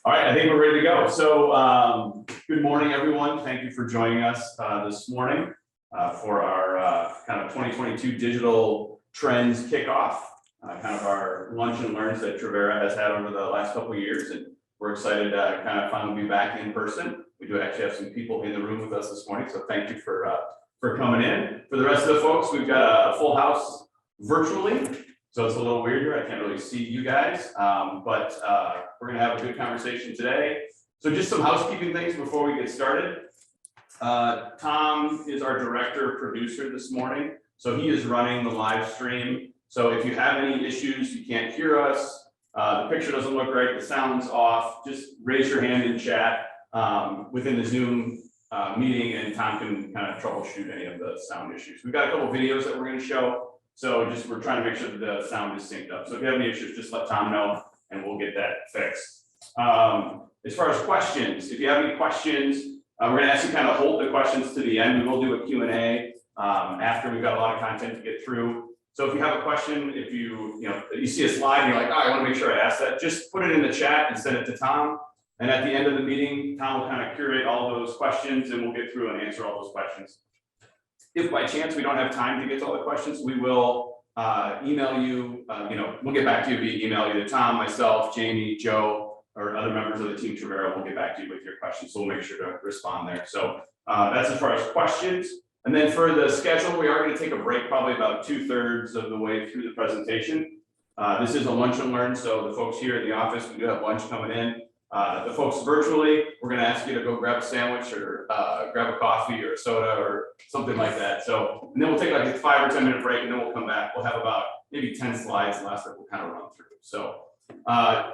All right, I think we're ready to go. So good morning, everyone. Thank you for joining us this morning for our kind of 2022 digital trends kickoff, kind of our lunch and learns that Trevero has had over the last couple of years. And we're excited to kind of finally be back in person. We do actually have some people in the room with us this morning, so thank you for coming in. For the rest of the folks, we've got a full house virtually. So it's a little weird here. I can't really see you guys, but we're going to have a good conversation today. So just some housekeeping things before we get started. Tom is our director producer this morning. So he is running the live stream. So if you have any issues, you can't hear us, the picture doesn't look right, the sound's off, just raise your hand in chat within the Zoom meeting, and Tom can kind of troubleshoot any of the sound issues. We've got a couple videos that we're going to show. So just we're trying to make sure that the sound is synced up. So if you have any issues, just let Tom know and we'll get that fixed. As far as questions, if you have any questions, we're going to ask you kind of hold the questions to the end. We will do a Q&A after we've got a lot of content to get through. So if you have a question, if you see a slide and you're like, oh, I want to make sure I ask that, just put it in the chat and send it to Tom. And at the end of the meeting, Tom will kind of curate all those questions and we'll get through and answer all those questions. If by chance we don't have time to get to all the questions, we will email you, we'll get back to you via email, either Tom, myself, Jamie, Joe, or other members of the team Trevero will get back to you with your questions. So we'll make sure to respond there. So that's as far as questions. And then for the schedule, we are going to take a break probably about 2/3 of the way through the presentation. This is a lunch and learn. So the folks here in the office, we do have lunch coming in. The folks virtually, we're going to ask you to go grab a sandwich or grab a coffee or a soda or something like that. So, and then we'll take like a 5 or 10 minute break and then we'll come back. We'll have about maybe 10 slides last that we'll kind of run through. So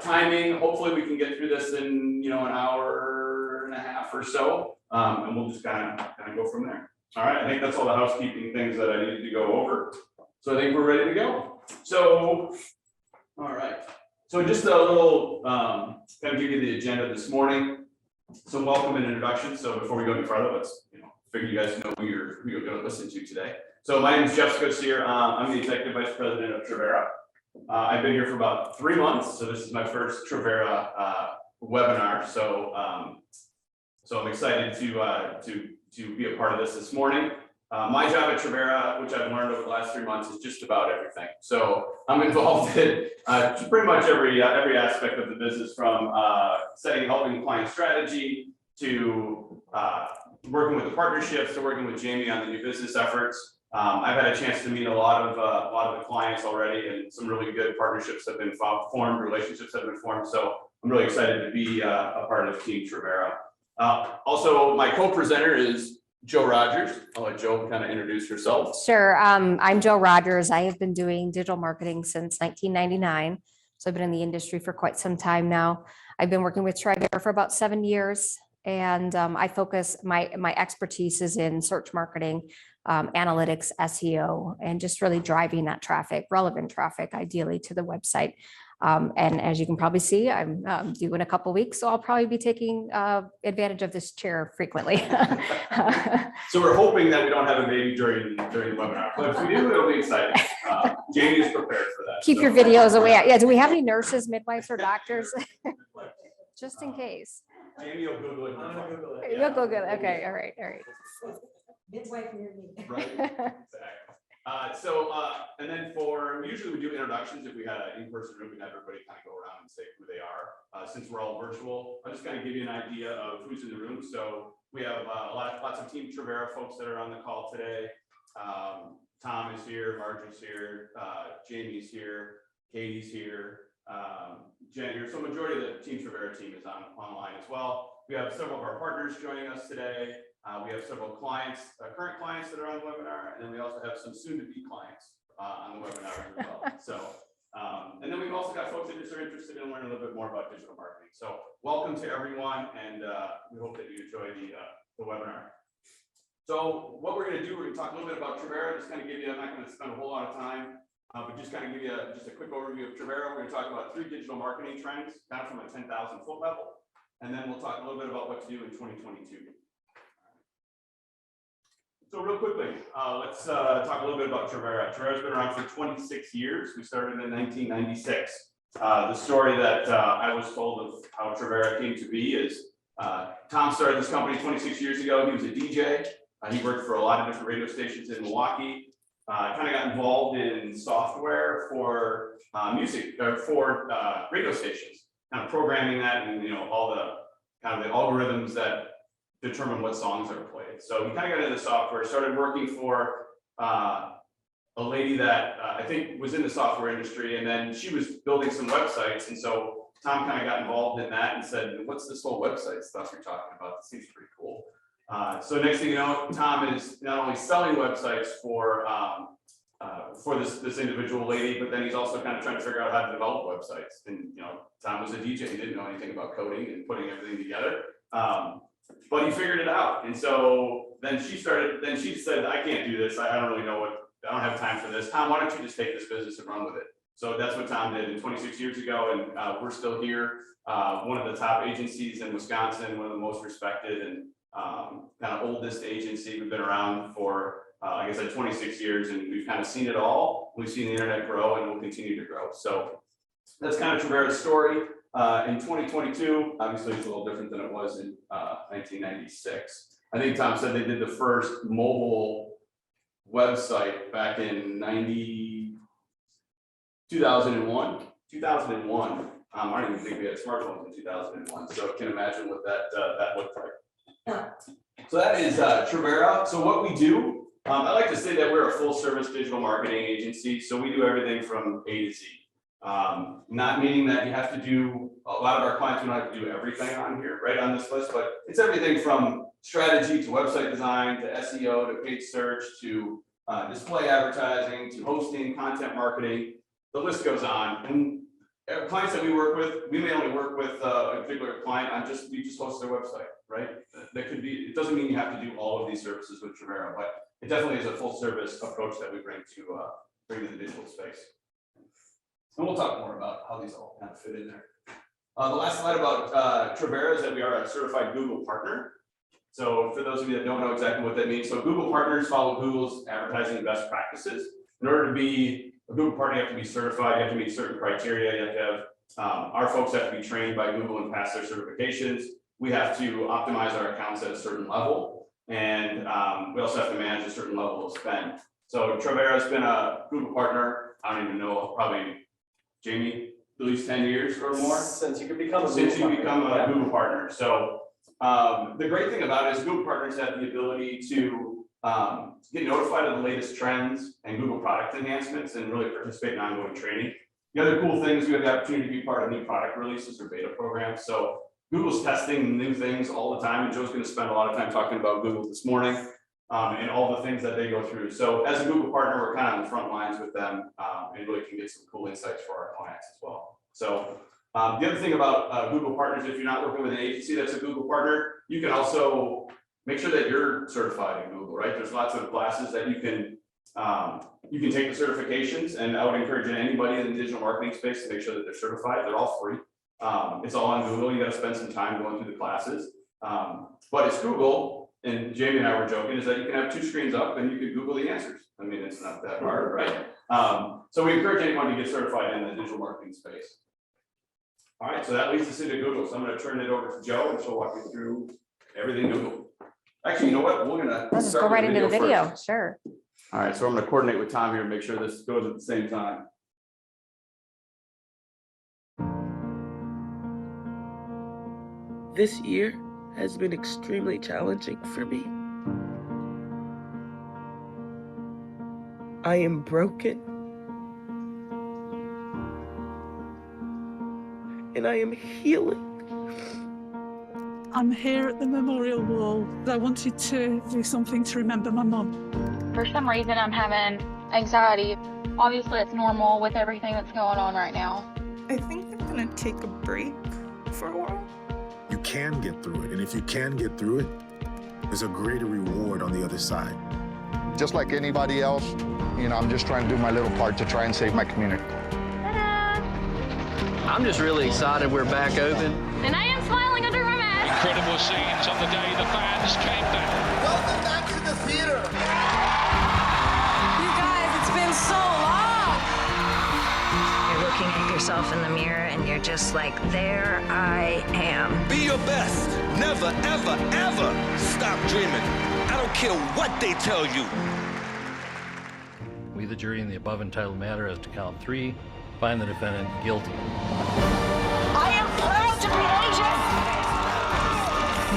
timing, hopefully we can get through this in, an hour and a half or so. And we'll just kind of go from there. All right, I think that's all the housekeeping things that I needed to go over. So I think we're ready to go. So, all right. So just a little, kind of give you the agenda this morning. Some welcome and introduction. So before we go any further, let's figure you guys know who you're going to listen to today. So my name is Jeff Scosier. I'm the Executive Vice President of Trevero. I've been here for about 3 months. So this is my first Trevero webinar. So I'm excited to be a part of this morning. My job at Trevero, which I've learned over the last 3 months, is just about everything. So I'm involved in pretty much every aspect of the business, from helping client strategy to working with the partnerships to working with Jamie on the new business efforts. I've had a chance to meet a lot of the clients already, and some really good partnerships have been formed, relationships have been formed. So I'm really excited to be a part of Team Trevero. Also, my co-presenter is Joe Rogers. I'll let Joe kind of introduce herself. Sure. I'm Joe Rogers. I have been doing digital marketing since 1999. So I've been in the industry for quite some time now. I've been working with Trevero for about 7 years. And I focus, my expertise is in search marketing, analytics, SEO, and just really driving that traffic, relevant traffic, ideally to the website. And as you can probably see, I'm due in a couple of weeks, so I'll probably be taking advantage of this chair frequently. So we're hoping that we don't have a baby during the webinar, but if we do, it'll be exciting. Jamie is prepared for that. Keep your videos away. Yeah, do we have any nurses, midwives, or doctors? Just in case. Jamie will Google it. I'm gonna Google it. You'll Google it. Okay, all right. Midwife near me. Right, exactly. And then usually we do introductions. If we had an in-person room, we'd have everybody kind of go around and say who they are. Since we're all virtual, I'll just kind of give you an idea of who's in the room. So we have lots of Team Trevero folks that are on the call today. Tom is here, Marge is here, Jamie's here, Katie's here, Jen here. So majority of the Team Trevero team is online as well. We have several of our partners joining us today. We have several clients, current clients that are on the webinar, and then we also have some soon-to-be clients on the webinar as well. So, and then we've also got folks that just are interested in learning a little bit more about digital marketing. So welcome to everyone, and we hope that you enjoy the webinar. So what we're going to do, we're going to talk a little bit about Trevero, just kind of give you, I'm not going to spend a whole lot of time, but just kind of give you just a quick overview of Trevero. We're going to talk about 3 digital marketing trends, kind of from a 10,000 foot level. And then we'll talk a little bit about what to do in 2022. So real quickly, let's talk a little bit about Trevero. Trevero's been around for 26 years. We started in 1996. The story that I was told of how Trevero came to be is Tom started this company 26 years ago. He was a DJ. He worked for a lot of different radio stations in Milwaukee. Kind of got involved in software for music or for radio stations, kind of programming that and all the kind of the algorithms that determine what songs are played. So he kind of got into software, started working for a lady that I think was in the software industry, and then she was building some websites. And so Tom kind of got involved in that and said, what's this whole website stuff you're talking about? It seems pretty cool. So next thing you know, Tom is not only selling websites for this individual lady, but then he's also kind of trying to figure out how to develop websites. And Tom was a DJ; he didn't know anything about coding and putting everything together, but he figured it out. And so then she started. Then she said, "I can't do this. I don't really know what. I don't have time for this. Tom, why don't you just take this business and run with it?" So that's what Tom did 26 years ago, and we're still here. One of the top agencies in Wisconsin, one of the most respected and kind of oldest agency. We've been around for, like I said, 26 years, and we've kind of seen it all. We've seen the internet grow, and we'll continue to grow. So that's kind of Trevero's story. In 2022, obviously it's a little different than it was in 1996. I think Tom said they did the first mobile website back in 2001. I don't even think we had smartphones in 2001, so I can imagine what that looked like. So that is Trevero. So what we do, I like to say that we're a full service digital marketing agency. So we do everything from A to Z. Not meaning that you have to do, a lot of our clients do not have to do everything on here, right, on this list, but it's everything from strategy to website design to SEO to paid search to display advertising to hosting, content marketing. The list goes on. And clients that we work with, we may only work with a particular client on we just host their website, right? That could be, it doesn't mean you have to do all of these services with Trevero, but it definitely is a full service approach that we bring to the digital space. And we'll talk more about how these all kind of fit in there. The last slide about Trevero is that we are a certified Google partner. So for those of you that don't know exactly what that means, so Google partners follow Google's advertising best practices. In order to be a Google partner, you have to be certified, you have to meet certain criteria, you have to have, our folks have to be trained by Google and pass their certifications. We have to optimize our accounts at a certain level, and we also have to manage a certain level of spend. So Trevero has been a Google partner, I don't even know, probably, Jamie, at least 10 years or more? Since you could become a Google partner. So the great thing about it is Google partners have the ability to get notified of the latest trends and Google product enhancements and really participate in ongoing training. The other cool thing is we have the opportunity to be part of new product releases or beta programs. So Google's testing new things all the time, and Joe's going to spend a lot of time talking about Google this morning and all the things that they go through. So as a Google partner, we're kind of on the front lines with them and really can get some cool insights for our clients as well. So the other thing about Google partners, if you're not working with an agency that's a Google partner, you can also make sure that you're certified in Google, right? There's lots of classes that you can take the certifications, and I would encourage anybody in the digital marketing space to make sure that they're certified. They're all free. It's all on Google. You got to spend some time going through the classes. But it's Google, and Jamie and I were joking, is that you can have two screens up and you can Google the answers. I mean, it's not that hard, right? So we encourage anyone to get certified in the digital marketing space. All right, so that leads us into Google. So I'm going to turn it over to Joe, and she'll walk you through everything Google. Actually, you know what? We're gonna Let's just go right into the video. first. Sure. All right, so I'm gonna coordinate with Tom here and make sure this goes at the same time. This year has been extremely challenging for me. I am broken. And I am healing. I'm here at the memorial wall. I wanted to do something to remember my mum. For some reason, I'm having anxiety. Obviously, it's normal with everything that's going on right now. I think I'm gonna take a break for a while. You can get through it, and if you can get through it, there's a greater reward on the other side. Just like anybody else, I'm just trying to do my little part to try and save my community. Ta-da! I'm just really excited we're back open. And I am smiling under my mask. Incredible scenes on the day the fans came back. Welcome back to the theater. You guys, it's been so long. You're looking yourself in the mirror and you're just like, there I am. Be your best. Never, ever, ever stop dreaming. I don't care what they tell you. We, the jury, in the above entitled matter as to count 3, find the defendant guilty. I am proud to be Asian.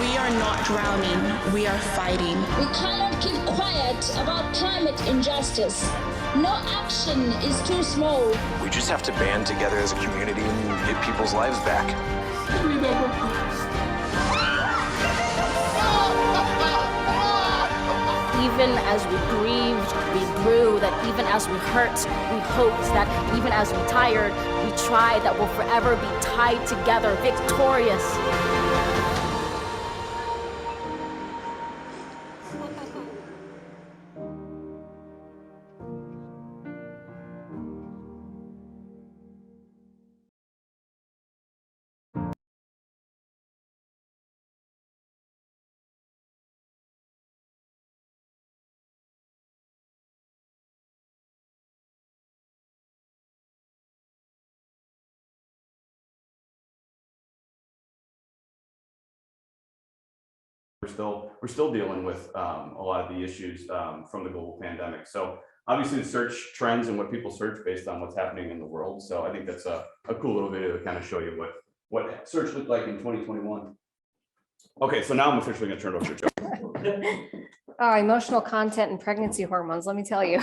We are not drowning, we are fighting. We cannot keep quiet about climate injustice. No action is too small. We just have to band together as a community and get people's lives back. Even as we grieved, we grew, that even as we hurt, we hoped, that even as we tired, we tried, that we'll forever be tied together, victorious. We're still dealing with a lot of the issues from the global pandemic. So obviously the search trends and what people search based on what's happening in the world. So I think that's a cool little video to kind of show you what search looked like in 2021. Okay, so now I'm officially going to turn it over to Joe. Oh, emotional content and pregnancy hormones, let me tell you.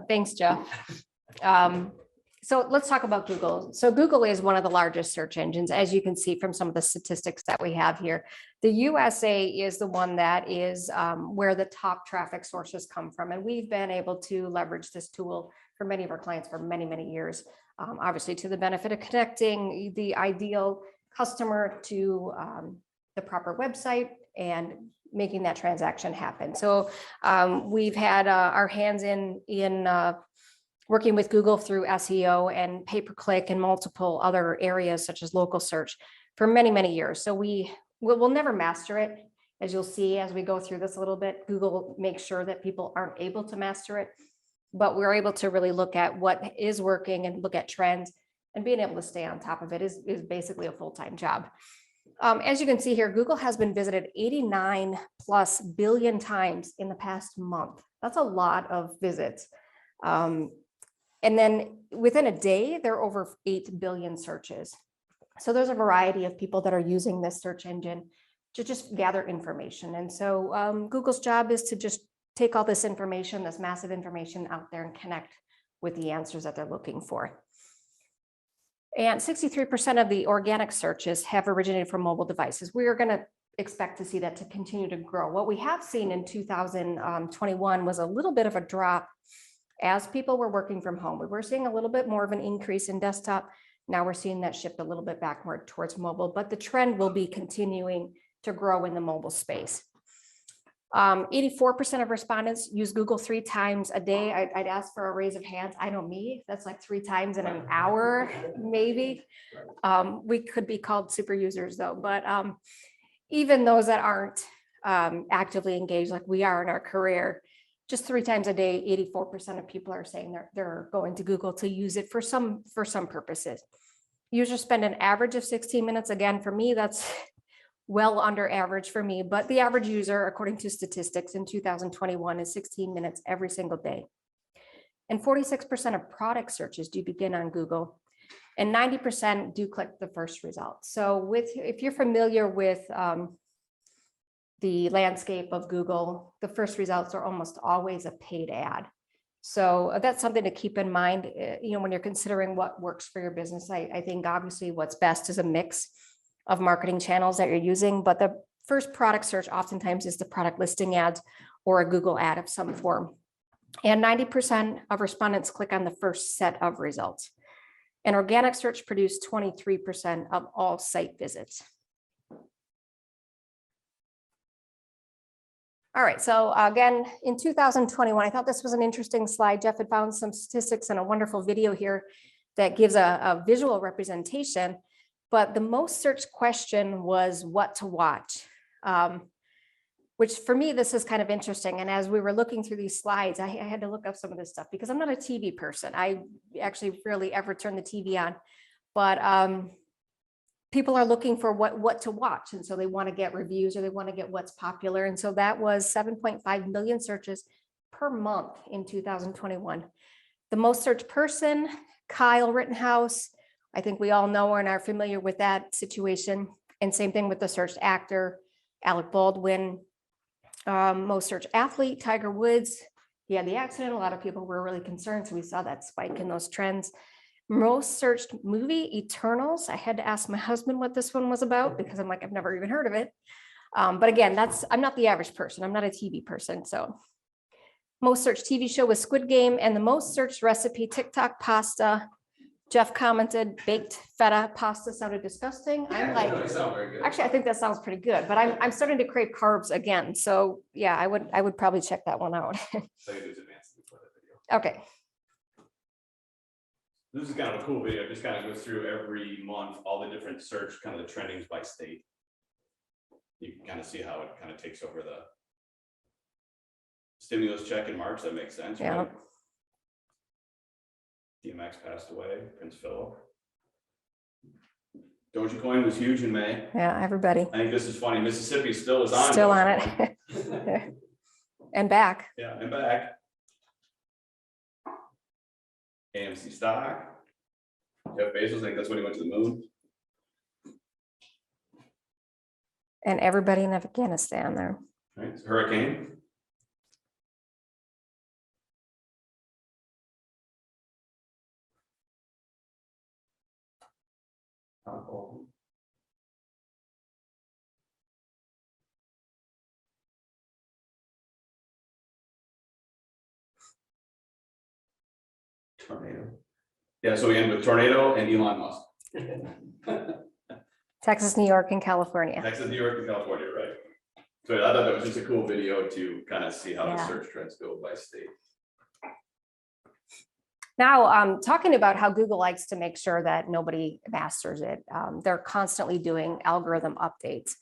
Thanks, Joe. So let's talk about Google. So Google is one of the largest search engines, as you can see from some of the statistics that we have here. The USA is the one that is where the top traffic sources come from. And we've been able to leverage this tool for many of our clients for many, many years, obviously to the benefit of connecting the ideal customer to the proper website and making that transaction happen. So we've had our hands in working with Google through SEO and pay-per-click and multiple other areas such as local search for many, many years. So we'll never master it. As you'll see, as we go through this a little bit, Google makes sure that people aren't able to master it, but we're able to really look at what is working and look at trends, and being able to stay on top of it is basically a full-time job. As you can see here, Google has been visited 89+ billion times in the past month. That's a lot of visits. And then within a day, there are over 8 billion searches. So there's a variety of people that are using this search engine to just gather information. And so Google's job is to just take all this information, this massive information out there and connect with the answers that they're looking for. And 63% of the organic searches have originated from mobile devices. We are going to expect to see that to continue to grow. What we have seen in 2021 was a little bit of a drop as people were working from home. We were seeing a little bit more of an increase in desktop. Now we're seeing that shift a little bit backward towards mobile, but the trend will be continuing to grow in the mobile space. 84% of respondents use Google 3 times a day. I'd ask for a raise of hands. I know me, that's like 3 times in an hour, maybe. We could be called super users though, but even those that aren't actively engaged like we are in our career, just 3 times a day, 84% of people are saying they're going to Google to use it for some purposes. Users spend an average of 16 minutes. Again, for me, that's well under average for me, but the average user, according to statistics in 2021, is 16 minutes every single day. And 46% of product searches do begin on Google, and 90% do click the first result. So if you're familiar with the landscape of Google, the first results are almost always a paid ad. So that's something to keep in mind, when you're considering what works for your business. I think obviously what's best is a mix of marketing channels that you're using, but the first product search oftentimes is the product listing ads or a Google ad of some form. And 90% of respondents click on the first set of results. And organic search produced 23% of all site visits. All right, so again, in 2021, I thought this was an interesting slide. Jeff had found some statistics and a wonderful video here that gives a visual representation, but the most searched question was what to watch. which for me, this is kind of interesting. And as we were looking through these slides, I had to look up some of this stuff because I'm not a TV person. I actually rarely ever turn the TV on, but people are looking for what to watch. And so they want to get reviews or they want to get what's popular. And so that was 7.5 million searches per month in 2021. The most searched person, Kyle Rittenhouse. I think we all know and are familiar with that situation. And same thing with the searched actor, Alec Baldwin. Most searched athlete, Tiger Woods. He had the accident. A lot of people were really concerned. So we saw that spike in those trends. Most searched movie, Eternals. I had to ask my husband what this one was about because I'm like, I've never even heard of it. But again, I'm not the average person. I'm not a TV person. So most searched TV show was Squid Game, and the most searched recipe, TikTok pasta. Jeff commented, baked feta pasta sounded disgusting. I'm like, actually, I think that sounds pretty good, but I'm starting to crave carbs again. So yeah, I would probably check that one out. Okay. This is kind of a cool video. It just kind of goes through every month, all the different search, kind of the trendings by state. You can kind of see how it kind of takes over the stimulus check in March. That makes sense, Yeah. right? DMX passed away, Prince Philip. Dogecoin was huge in May. Yeah, everybody. I think this is funny. Mississippi still is on. Still on Dogecoin. it. And back. Yeah, and back. AMC stock. Jeff Bezos, I think that's when he went to the moon. And everybody in Afghanistan there. Right, hurricane. Tornado. Yeah, so we end with tornado and Elon Musk. Texas, New York, and California. Texas, New York, and California, right? So I thought that was just a cool video to kind of see how the Yeah. search trends go by state. Now, talking about how Google likes to make sure that nobody masters it. They're constantly doing algorithm updates.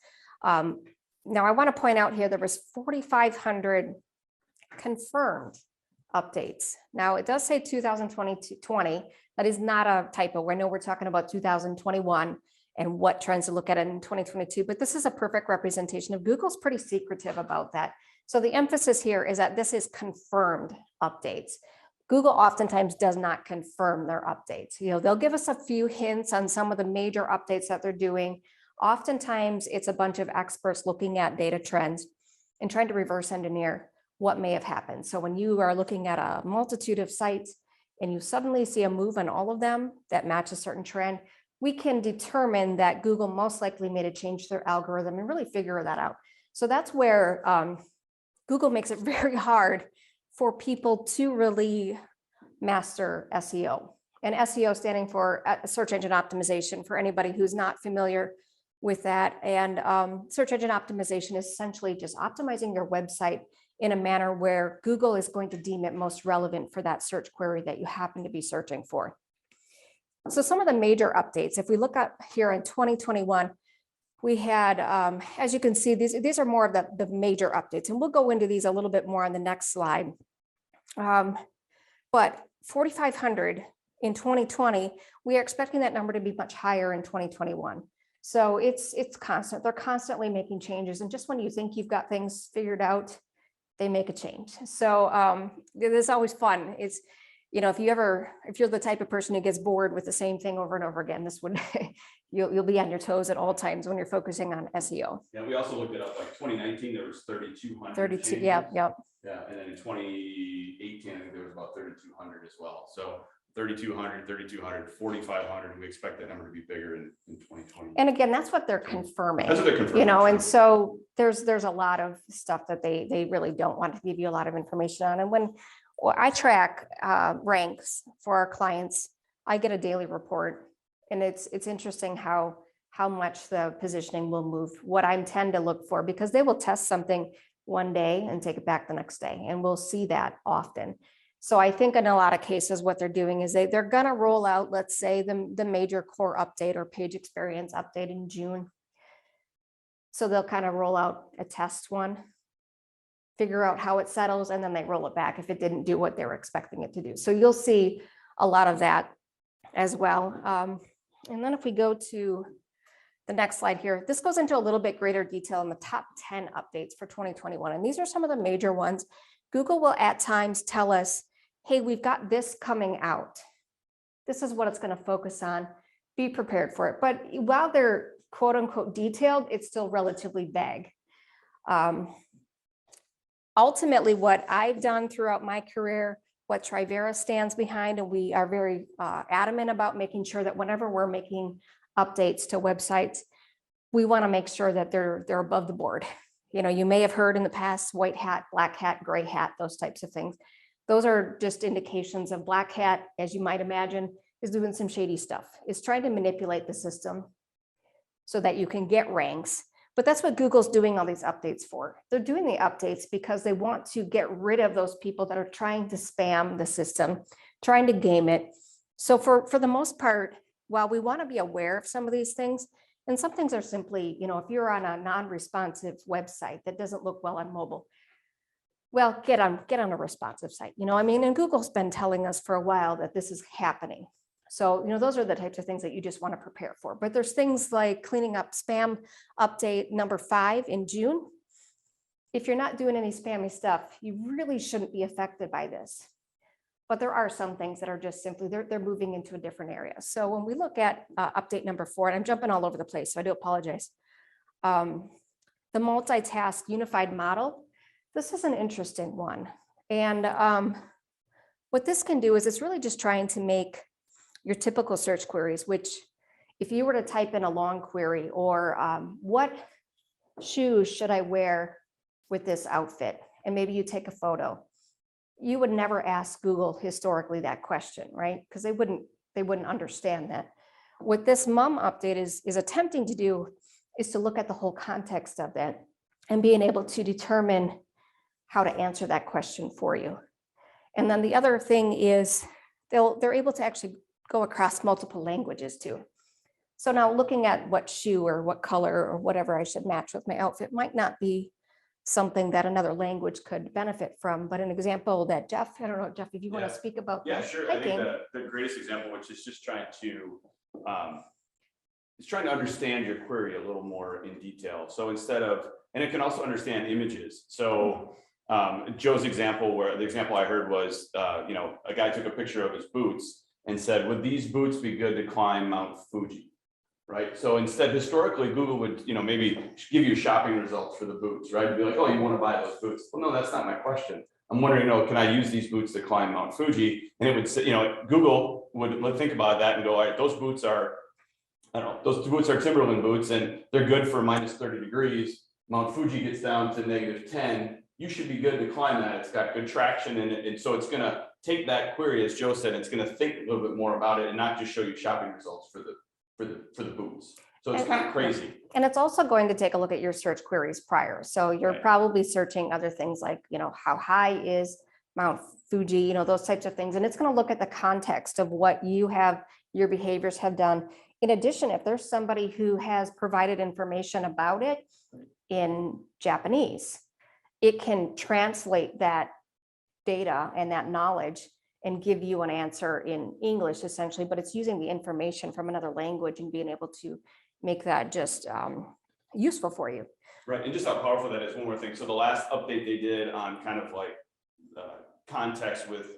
Now, I want to point out here, there was 4,500 confirmed updates. Now, it does say 2020. That is not a typo. I know we're talking about 2021 and what trends to look at in 2022, but this is a perfect representation of Google's pretty secretive about that. So the emphasis here is that this is confirmed updates. Google oftentimes does not confirm their updates. They'll give us a few hints on some of the major updates that they're doing. Oftentimes it's a bunch of experts looking at data trends and trying to reverse engineer what may have happened. So when you are looking at a multitude of sites and you suddenly see a move on all of them that match a certain trend, we can determine that Google most likely made a change to their algorithm and really figure that out. So that's where Google makes it very hard for people to really master SEO. And SEO standing for search engine optimization, for anybody who's not familiar with that. And search engine optimization is essentially just optimizing your website in a manner where Google is going to deem it most relevant for that search query that you happen to be searching for. So some of the major updates, if we look up here in 2021, we had, as you can see, these are more of the major updates, and we'll go into these a little bit more on the next slide. But 4,500 in 2020, we are expecting that number to be much higher in 2021. So it's constant. They're constantly making changes. And just when you think you've got things figured out, they make a change. So it's always fun. It's, if you're the type of person who gets bored with the same thing over and over again, this would, you'll be on your toes at all times when you're focusing on SEO. Yeah, we also looked it up, like 2019, there was 3,200. 32, changes. yeah. Yeah, and then in 2018, I think there was about 3,200 as well. So 3,200, 3,200, 4,500. We expect that number to be bigger in 2020. And again, that's what they're confirming. That's what they're confirming. And so there's a lot of stuff that they really don't want to give you a lot of information on. And when I track ranks for our clients, I get a daily report, and it's interesting how much the positioning will move. What I tend to look for, because they will test something one day and take it back the next day, and we'll see that often. So I think in a lot of cases, what they're doing is they're going to roll out, let's say, the major core update or page experience update in June. So they'll kind of roll out a test one, figure out how it settles, and then they roll it back if it didn't do what they were expecting it to do. So you'll see a lot of that as well. And then if we go to the next slide here, this goes into a little bit greater detail in the top 10 updates for 2021. And these are some of the major ones. Google will at times tell us, hey, we've got this coming out. This is what it's going to focus on. Be prepared for it. But while they're quote unquote detailed, it's still relatively vague. Ultimately, what I've done throughout my career, what Trevero stands behind, and we are very adamant about making sure that whenever we're making updates to websites, we want to make sure that they're above the board. You know, you may have heard in the past, white hat, black hat, gray hat, those types of things. Those are just indications of black hat, as you might imagine, is doing some shady stuff. It's trying to manipulate the system so that you can get ranks. But that's what Google's doing all these updates for. They're doing the updates because they want to get rid of those people that are trying to spam the system, trying to game it. So for the most part, while we want to be aware of some of these things, and some things are simply, you know, if you're on a non-responsive website that doesn't look well on mobile, well, get on a responsive site, you know, I mean, and Google's been telling us for a while that this is happening. So, you know, those are the types of things that you just want to prepare for. But there's things like cleaning up spam update number 5 in June. If you're not doing any spammy stuff, you really shouldn't be affected by this. But there are some things that are just simply, they're moving into a different area. So when we look at update number 4, and I'm jumping all over the place, so I do apologize. The multitask unified model, this is an interesting one. And what this can do is it's really just trying to make your typical search queries, which if you were to type in a long query or what shoes should I wear with this outfit? And maybe you take a photo. You would never ask Google historically that question, right? Because they wouldn't understand that. What this mum update is attempting to do is to look at the whole context of that and being able to determine how to answer that question for you. And then the other thing is they're able to actually go across multiple languages too. So now looking at what shoe or what color or whatever I should match with my outfit might not be something that another language could benefit from, but an example that Jeff, I don't know, Jeff, if you want to speak about. Yeah, sure. Hiking. I think the greatest example, which is just trying to understand your query a little more in detail. So instead of, and it can also understand images. So Joe's example, where the example I heard was, you know, a guy took a picture of his boots and said, would these boots be good to climb Mount Fuji? Right. So instead, historically, Google would, you know, maybe give you shopping results for the boots, right? It'd be like, oh, you want to buy those boots? Well, no, that's not my question. I'm wondering, you know, can I use these boots to climb Mount Fuji? And it would say, you know, Google would think about that and go, all right, those boots are, I don't know, those boots are Timberland boots and they're good for minus 30 degrees. Mount Fuji gets down to -10. You should be good to climb that. It's got good traction in it. And so it's going to take that query, as Joe said, it's going to think a little bit more about it and not just show you shopping results for the boots. So it's kind of crazy. And it's also going to take a look at your search queries prior. So you're probably searching other things like, you know, how high is Mount Fuji, you know, those types of things. And it's going to look at the context of what you have, your behaviors have done. In addition, if there's somebody who has provided information about it in Japanese, it can translate that data and that knowledge and give you an answer in English essentially, but it's using the information from another language and being able to make that just useful for you. Right, and just how powerful that is, one more thing. So the last update they did on kind of like context with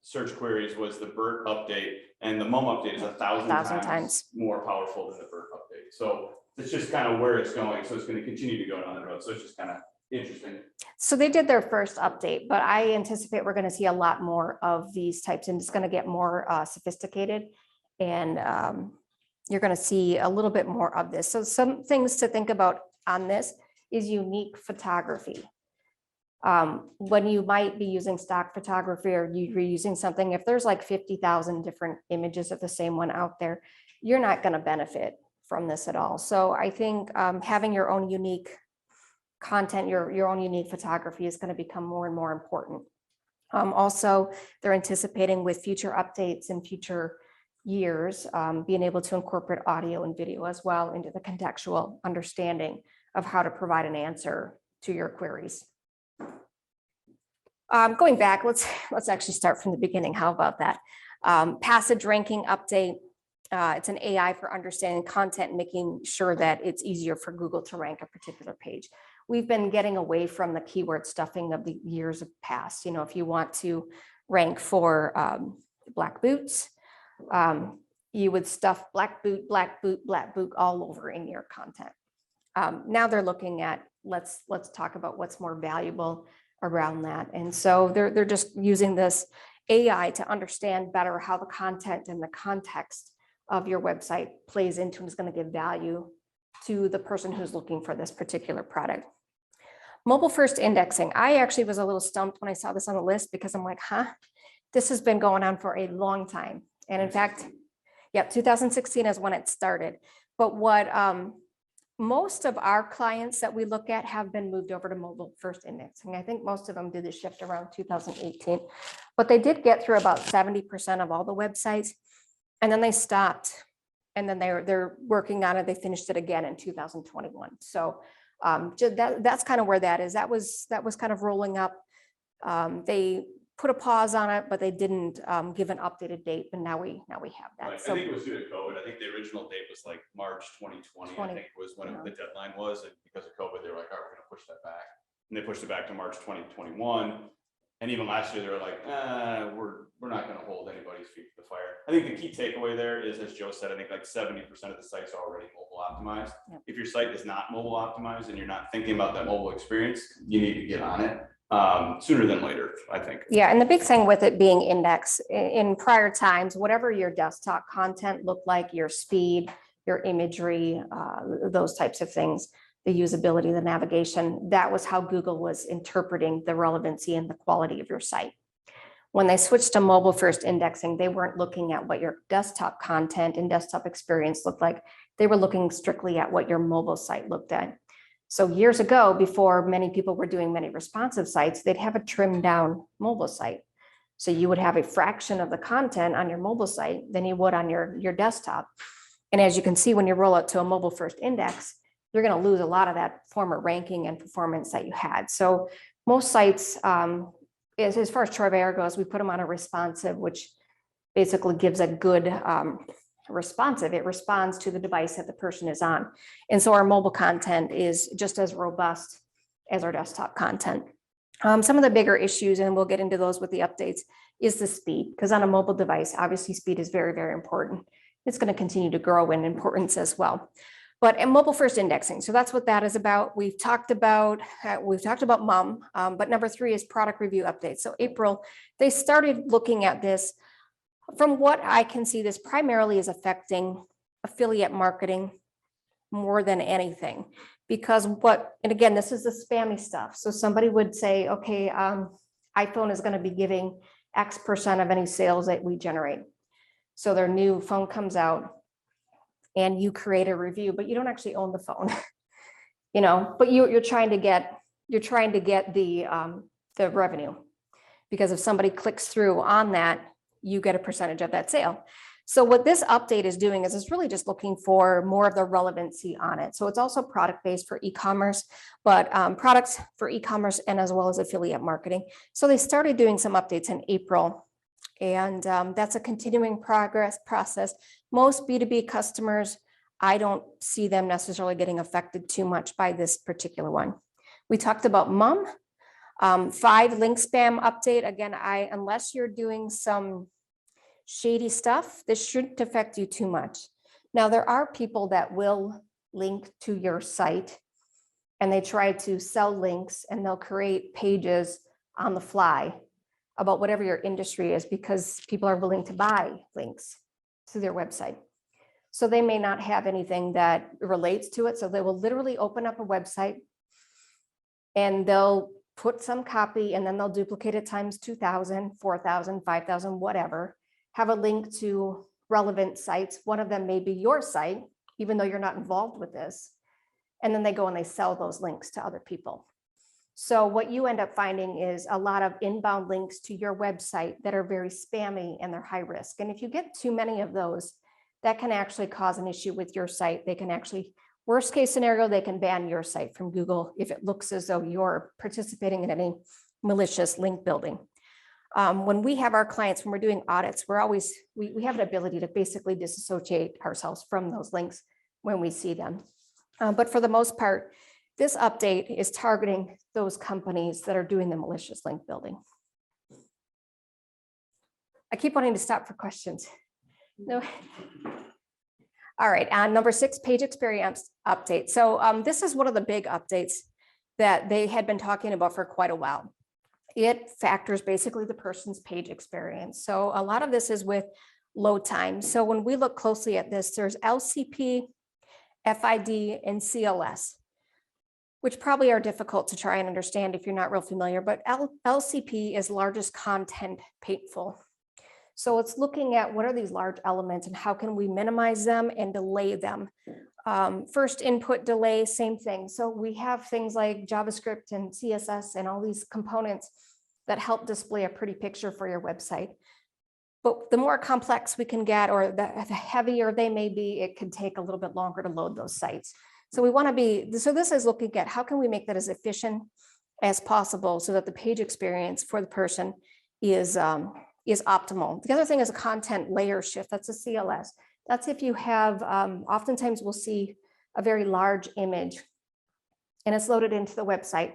search queries was the BERT update, and the MUM update is 1,000 times more powerful than the BERT update. So it's just kind of where it's going. So it's going to continue to go down the road. So it's just kind of interesting. So they did their first update, but I anticipate we're going to see a lot more of these types, and it's going to get more sophisticated, and you're going to see a little bit more of this. So some things to think about on this is unique photography. When you might be using stock photography or you're using something, if there's like 50,000 different images of the same one out there, you're not going to benefit from this at all. So I think having your own unique content, your own unique photography is going to become more and more important. Also, they're anticipating with future updates in future years, being able to incorporate audio and video as well into the contextual understanding of how to provide an answer to your queries. Going back, let's actually start from the beginning. How about that? Passage ranking update. It's an AI for understanding content and making sure that it's easier for Google to rank a particular page. We've been getting away from the keyword stuffing of the years of past. You know, if you want to rank for black boots, you would stuff black boot, black boot all over in your content. Now they're looking at, let's talk about what's more valuable around that. And so they're just using this AI to understand better how the content and the context of your website plays into and is going to give value to the person who's looking for this particular product. Mobile first indexing. I actually was a little stumped when I saw this on the list because I'm like, this has been going on for a long time. And in fact, 2016 is when it started. But what most of our clients that we look at have been moved over to mobile first indexing. I think most of them did the shift around 2018, but they did get through about 70% of all the websites. And then they stopped, and then they're working on it. They finished it again in 2021. So that's kind of where that is. That was kind of rolling up. They put a pause on it, but they didn't give an updated date. But now we have that. Right. So, I think it was due to COVID. I think the original date was like March 2020. I think was when the deadline was, and because of COVID, they were like, "All right, we're going to push that back," and they pushed it back to March 2021. And even last year, they were like, we're not going to hold anybody's feet to the fire. I think the key takeaway there is, as Joe said, I think like 70% of the sites are already mobile optimized. Yep. If your site is not mobile optimized and you're not thinking about that mobile experience, you need to get on it sooner than later, I think. Yeah, and the big thing with it being indexed in prior times, whatever your desktop content looked like, your speed, your imagery, those types of things, the usability, the navigation, that was how Google was interpreting the relevancy and the quality of your site. When they switched to mobile first indexing, they weren't looking at what your desktop content and desktop experience looked like. They were looking strictly at what your mobile site looked at. So years ago, before many people were doing many responsive sites, they'd have a trimmed down mobile site. So you would have a fraction of the content on your mobile site than you would on your desktop. And as you can see, when you roll out to a mobile first index, you're going to lose a lot of that former ranking and performance that you had. So most sites, as far as Trevero goes, we put them on a responsive, which basically gives a good responsive. It responds to the device that the person is on. And so our mobile content is just as robust as our desktop content. Some of the bigger issues, and we'll get into those with the updates, is the speed, because on a mobile device, obviously speed is very, very important. It's going to continue to grow in importance as well. But in mobile first indexing, so that's what that is about. We've talked about MUM, but number 3 is product review updates. So April, they started looking at this. From what I can see, this primarily is affecting affiliate marketing more than anything, because and again, this is the spammy stuff. So somebody would say, okay, iPhone is going to be giving X% of any sales that we generate. So their new phone comes out, and you create a review, but you don't actually own the phone, but you're trying to get the revenue, because if somebody clicks through on that, you get a percentage of that sale. So what this update is doing is it's really just looking for more of the relevancy on it. So it's also product-based for e-commerce, but products for e-commerce and as well as affiliate marketing. So they started doing some updates in April. And that's a continuing process. Most B2B customers, I don't see them necessarily getting affected too much by this particular one. We talked about MUM, 5 link spam update. Again, unless you're doing some shady stuff, this shouldn't affect you too much. Now, there are people that will link to your site and they try to sell links, and they'll create pages on the fly about whatever your industry is, because people are willing to buy links to their website. So they may not have anything that relates to it. So they will literally open up a website and they'll put some copy, and then they'll duplicate it times 2,000, 4,000, 5,000, whatever, have a link to relevant sites. One of them may be your site, even though you're not involved with this. And then they go and they sell those links to other people. So what you end up finding is a lot of inbound links to your website that are very spammy and they're high risk. And if you get too many of those, that can actually cause an issue with your site. They can actually, worst case scenario, they can ban your site from Google if it looks as though you're participating in any malicious link building. When we have our clients, when we're doing audits, we have an ability to basically disassociate ourselves from those links when we see them. But for the most part, this update is targeting those companies that are doing the malicious link building. I keep wanting to stop for questions. No. All right, number 6, page experience update. So this is one of the big updates that they had been talking about for quite a while. It factors basically the person's page experience. So a lot of this is with load time. So when we look closely at this, there's LCP, FID, and CLS, which probably are difficult to try and understand if you're not real familiar, but LCP is largest content paintful. So it's looking at what are these large elements and how can we minimize them and delay them. First input delay, same thing. So we have things like JavaScript and CSS and all these components that help display a pretty picture for your website. But the more complex we can get, or the heavier they may be, it can take a little bit longer to load those sites. So we want to be, so this is looking at how can we make that as efficient as possible so that the page experience for the person is optimal. The other thing is a content layer shift. That's a CLS. That's if you have, oftentimes we'll see a very large image and it's loaded into the website.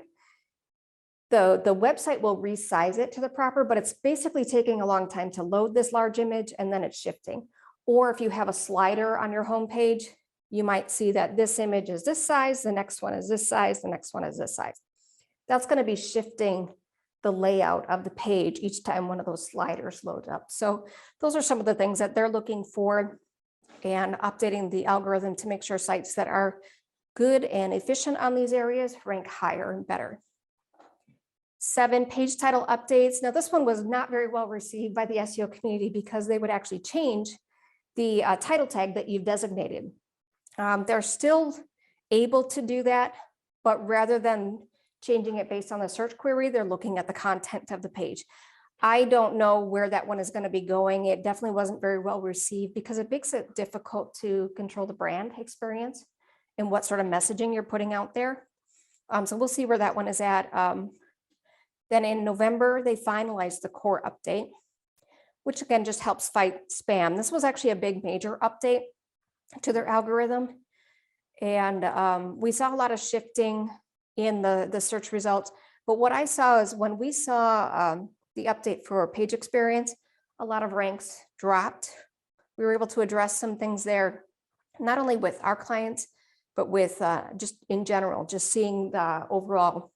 The website will resize it to the proper, but it's basically taking a long time to load this large image and then it's shifting. Or if you have a slider on your homepage, you might see that this image is this size, the next one is this size, the next one is this size. That's going to be shifting the layout of the page each time one of those sliders loads up. So those are some of the things that they're looking for, and updating the algorithm to make sure sites that are good and efficient on these areas rank higher and better. 7, page title updates. Now this one was not very well received by the SEO community because they would actually change the title tag that you've designated. They're still able to do that, but rather than changing it based on the search query, they're looking at the content of the page. I don't know where that one is going to be going. It definitely wasn't very well received because it makes it difficult to control the brand experience and what sort of messaging you're putting out there. So we'll see where that one is at. Then in November, they finalized the core update, which again just helps fight spam. This was actually a big major update to their algorithm. And we saw a lot of shifting in the search results. But what I saw is when we saw the update for page experience, a lot of ranks dropped. We were able to address some things there, not only with our clients, but with just in general, just seeing the overall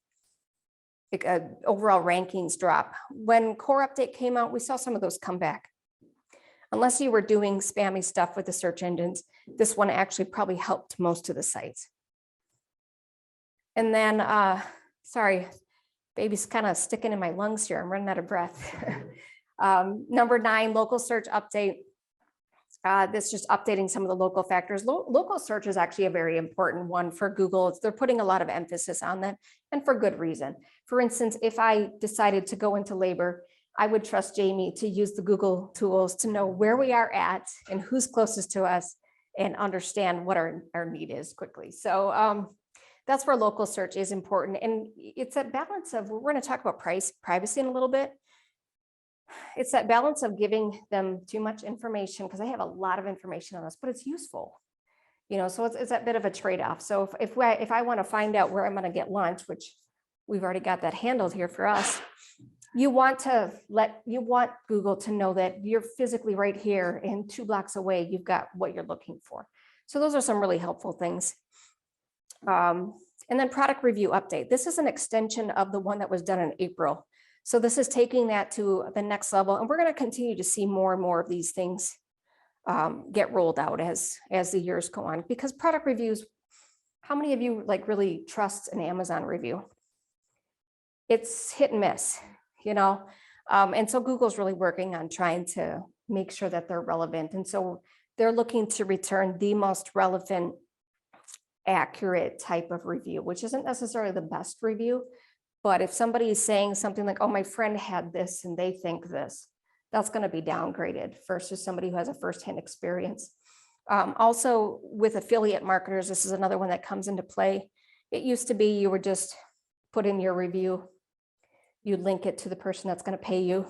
rankings drop. When core update came out, we saw some of those come back. Unless you were doing spammy stuff with the search engines, this one actually probably helped most of the sites. And then, sorry, baby's kind of sticking in my lungs here. I'm running out of breath. Number 9, local search update. This is just updating some of the local factors. Local search is actually a very important one for Google. They're putting a lot of emphasis on that, and for good reason. For instance, if I decided to go into labor, I would trust Jamie to use the Google tools to know where we are at and who's closest to us and understand what our need is quickly. So that's where local search is important. And it's that balance of, we're going to talk about privacy in a little bit. It's that balance of giving them too much information, because I have a lot of information on this, but it's useful. You know, so it's that bit of a trade-off. So if I want to find out where I'm going to get lunch, which we've already got that handled here for us, you want Google to know that you're physically right here and 2 blocks away, you've got what you're looking for. So those are some really helpful things. And then product review update. This is an extension of the one that was done in April. So this is taking that to the next level, and we're going to continue to see more and more of these things get rolled out as the years go on. Because product reviews, how many of you like really trust an Amazon review? It's hit and miss, you know, and so Google's really working on trying to make sure that they're relevant. And so they're looking to return the most relevant, accurate type of review, which isn't necessarily the best review. But if somebody is saying something like, oh, my friend had this and they think this, that's going to be downgraded versus somebody who has a firsthand experience. Also with affiliate marketers, this is another one that comes into play. It used to be you would just put in your review you link it to the person that's going to pay you.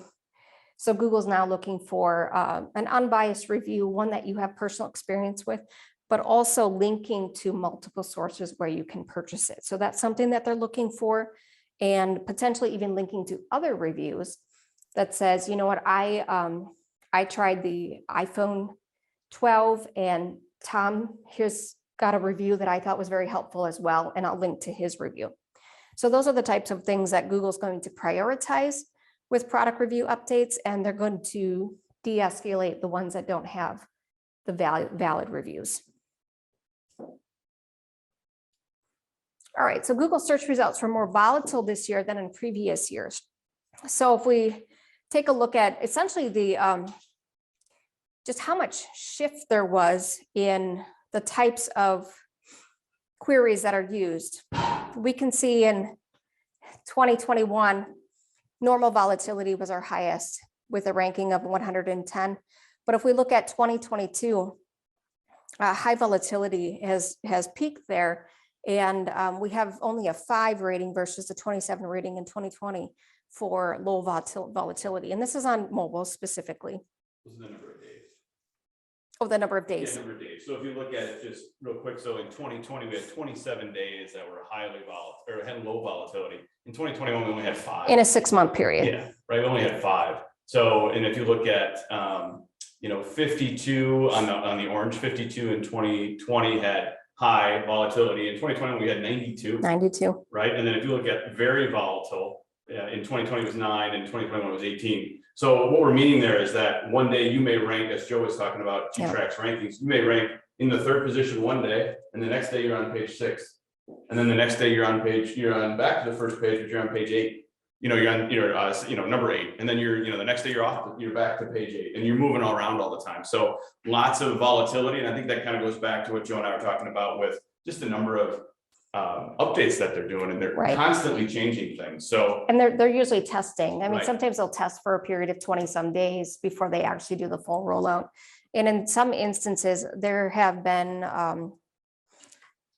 So Google's now looking for an unbiased review, one that you have personal experience with, but also linking to multiple sources where you can purchase it. So that's something that they're looking for, and potentially even linking to other reviews that says, you know what, I tried the iPhone 12 and Tom here's got a review that I thought was very helpful as well, and I'll link to his review. So those are the types of things that Google's going to prioritize with product review updates, and they're going to de-escalate the ones that don't have the valid reviews. All right, so Google search results were more volatile this year than in previous years. So if we take a look at essentially the just how much shift there was in the types of queries that are used, we can see in 2021, normal volatility was our highest with a ranking of 110. But if we look at 2022, high volatility has peaked there. And we have only a 5 rating versus the 27 rating in 2020 for low volatility. And this is on mobile specifically. This is the number of days. Oh, the number of days. Yeah, number of days. So if you look at it just real quick, so in 2020, we had 27 days that were highly volatile or had low volatility. In 2021, we only had 5. In a 6-month period. Yeah, right. We only had 5. So, and if you look at, 52 on the orange, 52 in 2020 had high volatility. In 2020, we had 92. 92. Right. And then if you look at very volatile, in 2020 was 9 and 2021 was 18. So what we're meaning there is that one day you may rank, as Joe was talking about, G-Track's rankings, you may rank in the 3rd position one day, and the next day you're on page 6. And then the next day you're on back to the first page, but you're on page 8. You're on number 8. And then the next day you're back to page 8, and you're moving all around all the time. So lots of volatility. And I think that kind of goes back to what Joe and I were talking about with just the number of updates that they're doing, and they're constantly changing things. So, and they're usually testing. I mean, Right. sometimes they'll test for a period of 20 some days before they actually do the full rollout. And in some instances, there have been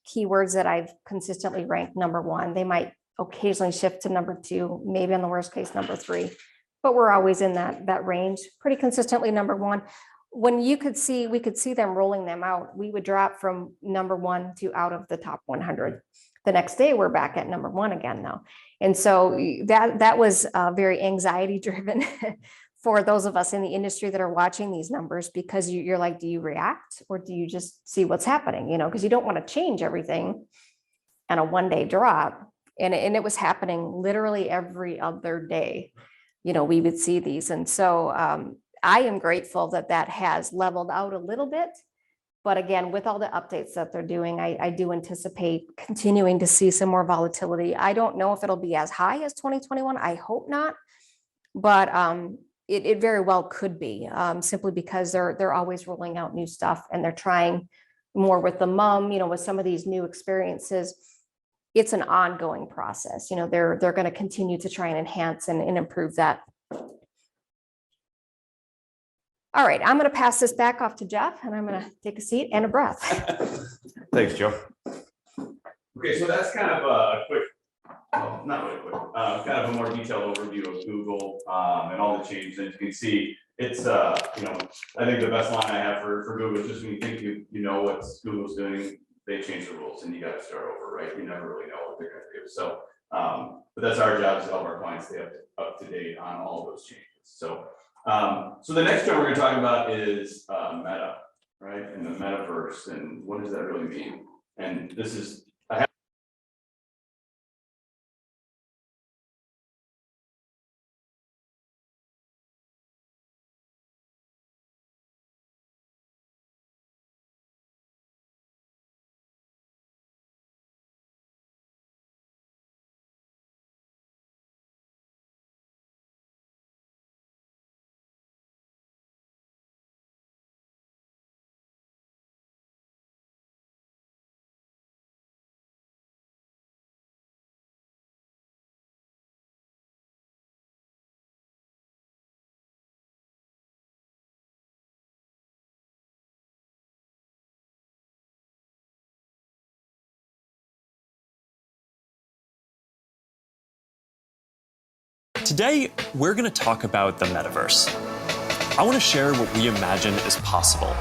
keywords that I've consistently ranked number 1. They might occasionally shift to number 2, maybe on the worst case, number 3, but we're always in that range, pretty consistently number 1. When we could see them rolling them out, we would drop from number 1 to out of the top 100. The next day, we're back at number 1 again now. And so that was very anxiety driven for those of us in the industry that are watching these numbers, because you're like, do you react or do you just see what's happening? Because you don't want to change everything on a one-day drop. And it was happening literally every other day. We would see these. And so I am grateful that has leveled out a little bit. But again, with all the updates that they're doing, I do anticipate continuing to see some more volatility. I don't know if it'll be as high as 2021. I hope not. But it very well could be, simply because they're always rolling out new stuff, and they're trying more with the mom, with some of these new experiences. It's an ongoing process. They're going to continue to try and enhance and improve that. All right, I'm going to pass this back off to Jeff, and I'm going to take a seat and a breath. Thanks, Joe. Okay, so that's kind of a quick, not really quick, kind of a more detailed overview of Google and all the changes. And you can see it's, I think the best line I have for Google is just when you think you know what Google's doing, they change the rules and you got to start over, right? You never really know what they're going to do. So, but that's our job, to help our clients stay up to date on all of those changes. So, so the next term we're going to talk about is Meta, right? And the Metaverse, and what does that really mean? And this is Today, we're going to talk about the metaverse. I want to share what we imagine is possible.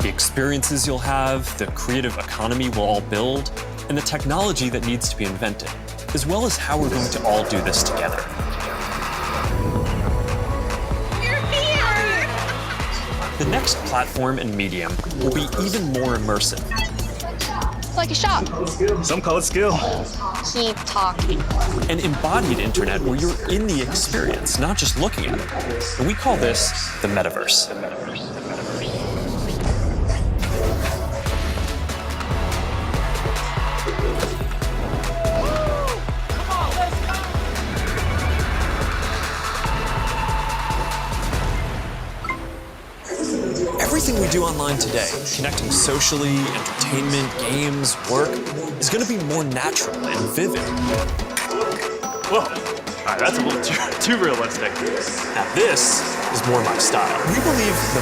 The experiences you'll have, the creative economy we'll all build, and the technology that needs to be invented, as well as how we're going to all do this together. The next platform and medium will be even more immersive. It's like a shop. Some call it skill. Keep talking. An embodied internet where you're in the experience, not just looking at it. And we call this the metaverse. Everything we do online today, connecting socially, entertainment, games, work, is going to be more natural and vivid. Whoa, all right, that's a little too realistic. Now this is more my style. We believe the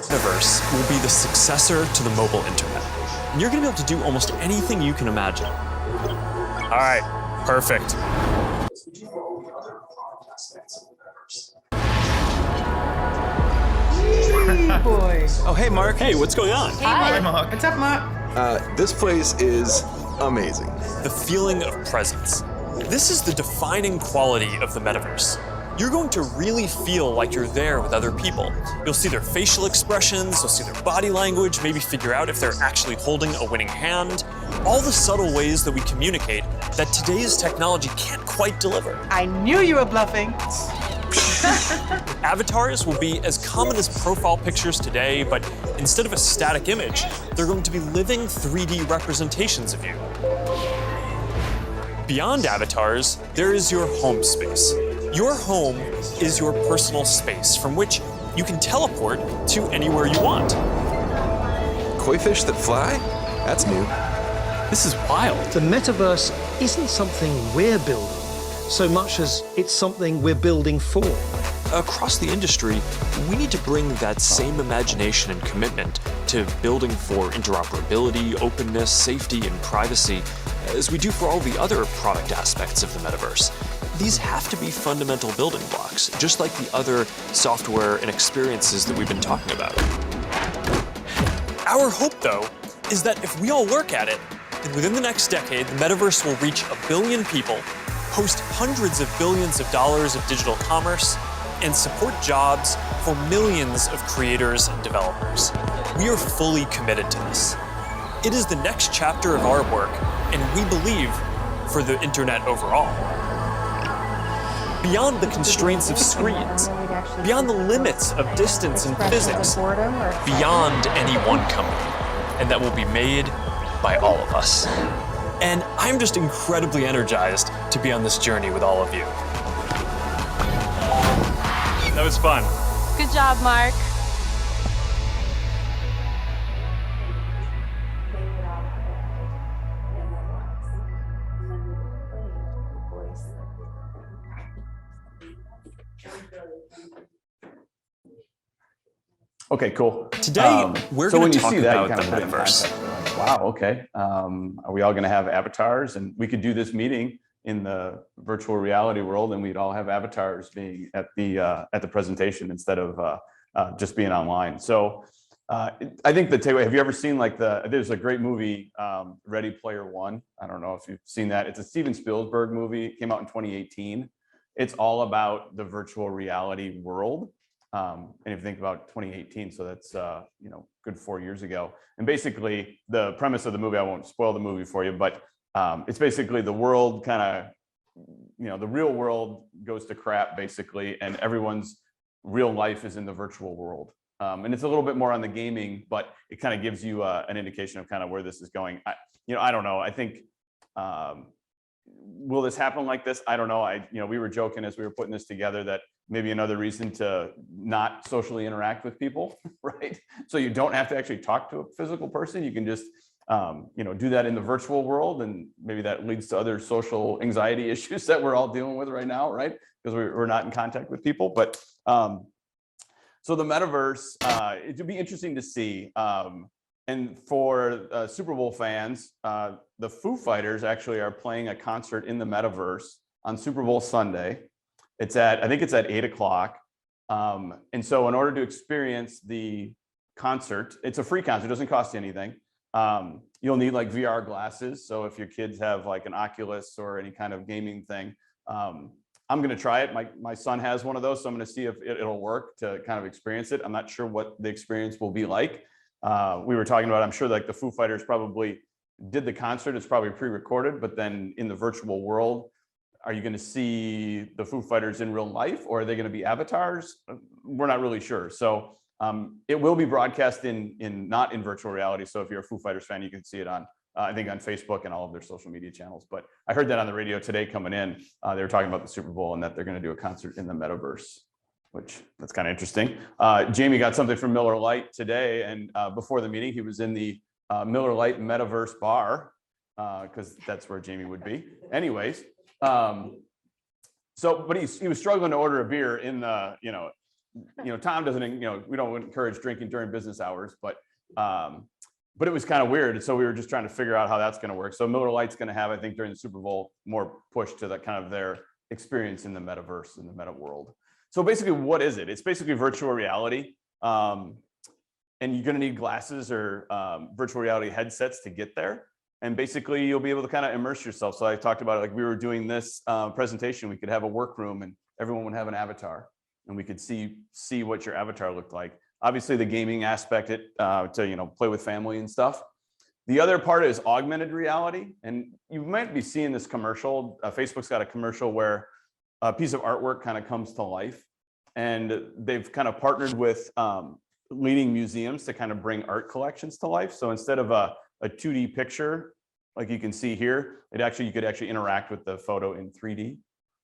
metaverse will be the successor to the mobile internet. And you're going to be able to do almost anything you can imagine. All right, perfect. Boy. Oh, hey, Mark. Hey, what's going on? Hi, Mark. What's up, Mark? This place is amazing. The feeling of presence. This is the defining quality of the metaverse. You're going to really feel like you're there with other people. You'll see their facial expressions, you'll see their body language, maybe figure out if they're actually holding a winning hand. All the subtle ways that we communicate that today's technology can't quite deliver. I knew you were bluffing. Avatars will be as common as profile pictures today, but instead of a static image, they're going to be living 3D representations of you. Beyond avatars, there is your home space. Your home is your personal space from which you can teleport to anywhere you want. Koi fish that fly? That's new. This is wild. The metaverse isn't something we're building so much as it's something we're building for. Across the industry, we need to bring that same imagination and commitment to building for interoperability, openness, safety, and privacy as we do for all the other product aspects of the metaverse. These have to be fundamental building blocks, just like the other software and experiences that we've been talking about. Our hope, though, is that if we all work at it, then within the next decade, the metaverse will reach 1 billion people, host hundreds of billions of dollars of digital commerce, and support jobs for millions of creators and developers. We are fully committed to this. It is the next chapter of our work, and we believe for the internet overall. Beyond the constraints of screens, beyond the limits of distance and physics, beyond any one company, and that will be made by all of us. And I'm just incredibly energized to be on this journey with all of you. That was fun. Good job, Mark. Okay, cool. Today, we're so going when to you talk see that, about you kind the of put it in metaverse. context. Like, wow, okay. Are we all going to have avatars? And we could do this meeting in the virtual reality world, and we'd all have avatars being at the presentation instead of just being online. So I think the takeaway. Have you ever seen like there's a great movie, Ready Player One? I don't know if you've seen that. It's a Steven Spielberg movie. It came out in 2018. It's all about the virtual reality world. And if you think about 2018, so that's good 4 years ago. And basically, the premise of the movie, I won't spoil the movie for you, but it's basically the world kind of, the real world goes to crap basically, and everyone's real life is in the virtual world. And it's a little bit more on the gaming, but it kind of gives you an indication of kind of where this is going. I don't know. I think will this happen like this? I don't know. We were joking as we were putting this together that maybe another reason to not socially interact with people, right? So you don't have to actually talk to a physical person. You can just, do that in the virtual world, and maybe that leads to other social anxiety issues that we're all dealing with right now, right? Because we're not in contact with people. But so the metaverse, it would be interesting to see. And for Super Bowl fans, the Foo Fighters actually are playing a concert in the Metaverse on Super Bowl Sunday. I think it's at 8 o'clock. And so in order to experience the concert, it's a free concert, it doesn't cost you anything. You'll need like VR glasses. So if your kids have like an Oculus or any kind of gaming thing, I'm going to try it. My son has one of those, so I'm going to see if it'll work to kind of experience it. I'm not sure what the experience will be like. We were talking about, I'm sure like the Foo Fighters probably did the concert. It's probably pre-recorded, but then in the virtual world, are you going to see the Foo Fighters in real life, or are they going to be avatars? We're not really sure. So it will be broadcast not in virtual reality. So if you're a Foo Fighters fan, you can see it on, I think on Facebook and all of their social media channels. But I heard that on the radio today coming in. They were talking about the Super Bowl and that they're going to do a concert in the Metaverse, which that's kind of interesting. Jamie got something from Miller Lite today. And before the meeting, he was in the Miller Lite Metaverse bar because that's where Jamie would be. Anyways, but he was struggling to order a beer in the, Tom doesn't, we don't encourage drinking during business hours, but it was kind of weird. So we were just trying to figure out how that's going to work. So Miller Lite's going to have, I think during the Super Bowl, more push to that kind of their experience in the Metaverse, in the meta world. So basically, what is it? It's basically virtual reality. And you're going to need glasses or virtual reality headsets to get there. And basically, you'll be able to kind of immerse yourself. So I talked about it, like we were doing this presentation, we could have a workroom and everyone would have an avatar and we could see what your avatar looked like. Obviously, the gaming aspect to play with family and stuff. The other part is augmented reality. And you might be seeing this commercial. Facebook's got a commercial where a piece of artwork kind of comes to life. And they've kind of partnered with leading museums to kind of bring art collections to life. So instead of a 2D picture, like you can see here, you could actually interact with the photo in 3D,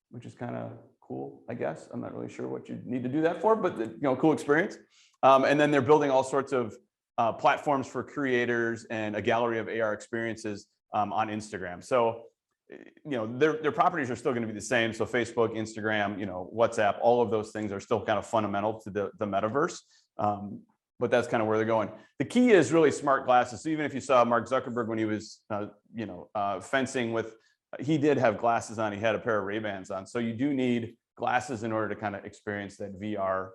which is kind of cool, I guess. I'm not really sure what you need to do that for, but cool experience. And then they're building all sorts of platforms for creators and a gallery of AR experiences on Instagram. So, their properties are still going to be the same. So Facebook, Instagram, WhatsApp, all of those things are still kind of fundamental to the metaverse. But that's kind of where they're going. The key is really smart glasses. So even if you saw Mark Zuckerberg when he was, fencing with, he did have glasses on. He had a pair of Ray-Bans on. So you do need glasses in order to kind of experience that VR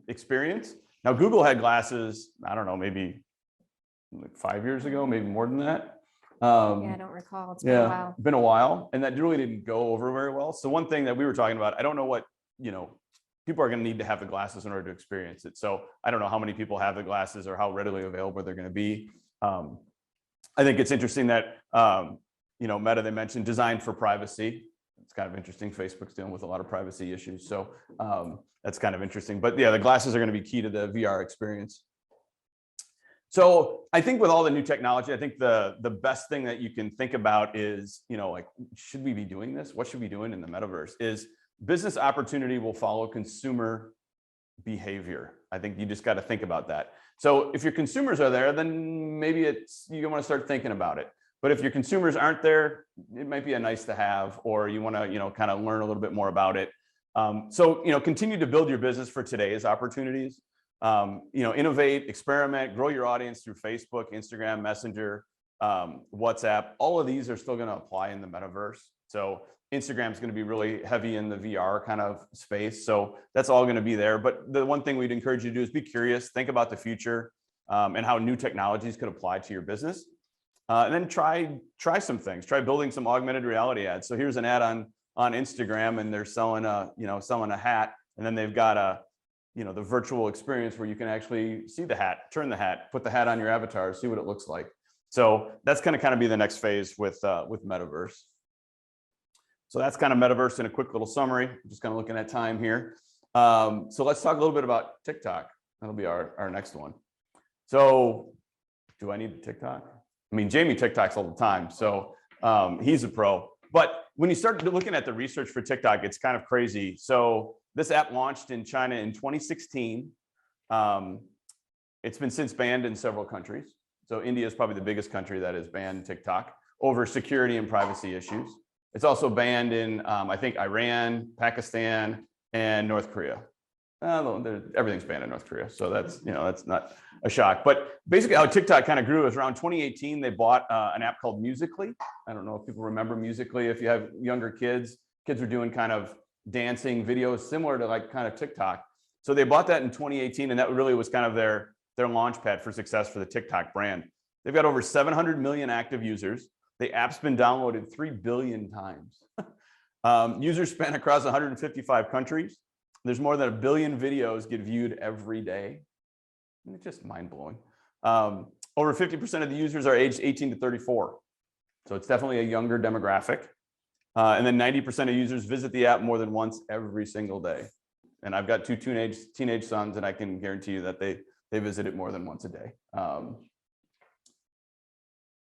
experience. Now, Google had glasses, I don't know, maybe like 5 years ago, maybe more than that. Yeah, I don't recall. It's been a while. Been a while, and that really didn't go over very well. So one thing that we were talking about, I don't know what, people are going to need to have the glasses in order to experience it. So I don't know how many people have the glasses or how readily available they're going to be. I think it's interesting that, Meta, they mentioned designed for privacy. It's kind of interesting. Facebook's dealing with a lot of privacy issues. So that's kind of interesting. But yeah, the glasses are going to be key to the VR experience. So I think with all the new technology, I think the best thing that you can think about is, should we be doing this? What should we be doing in the metaverse? Is business opportunity will follow consumer behavior. I think you just got to think about that. So if your consumers are there, then maybe you want to start thinking about it. But if your consumers aren't there, it might be a nice to have, or you want to, kind of learn a little bit more about it. So, continue to build your business for today's opportunities. Innovate, experiment, grow your audience through Facebook, Instagram, Messenger, WhatsApp. All of these are still going to apply in the metaverse. So Instagram is going to be really heavy in the VR kind of space. So that's all going to be there. But the one thing we'd encourage you to do is be curious, think about the future and how new technologies could apply to your business. And then try some things. Try building some augmented reality ads. So here's an ad on Instagram, and they're selling a hat, and then they've got the virtual experience where you can actually see the hat, turn the hat, put the hat on your avatar, see what it looks like. So that's going to kind of be the next phase with Metaverse. So that's kind of Metaverse in a quick little summary. I'm just kind of looking at time here. So let's talk a little bit about TikTok. That'll be our next one. So do I need TikTok? I mean, Jamie TikToks all the time. So he's a pro. But when you start looking at the research for TikTok, it's kind of crazy. So this app launched in China in 2016. It's been since banned in several countries. So India is probably the biggest country that has banned TikTok over security and privacy issues. It's also banned in, I think, Iran, Pakistan, and North Korea. everything's banned in North Korea, so that's that's not a shock. But basically, how TikTok kind of grew is around 2018. They bought an app called Musical.ly. I don't know if people remember Musical.ly. If you have younger kids are doing kind of dancing videos similar to like kind of TikTok. So they bought that in 2018, and that really was kind of their launch pad for success for the TikTok brand. They've got over 700 million active users. The app's been downloaded 3 billion times. Users span across 155 countries. There's more than 1 billion videos get viewed every day. And it's just mind-blowing. Over 50% of the users are aged 18 to 34. So it's definitely a younger demographic. And then 90% of users visit the app more than once every single day. And I've got 2 teenage sons, and I can guarantee you that they visit it more than once a day.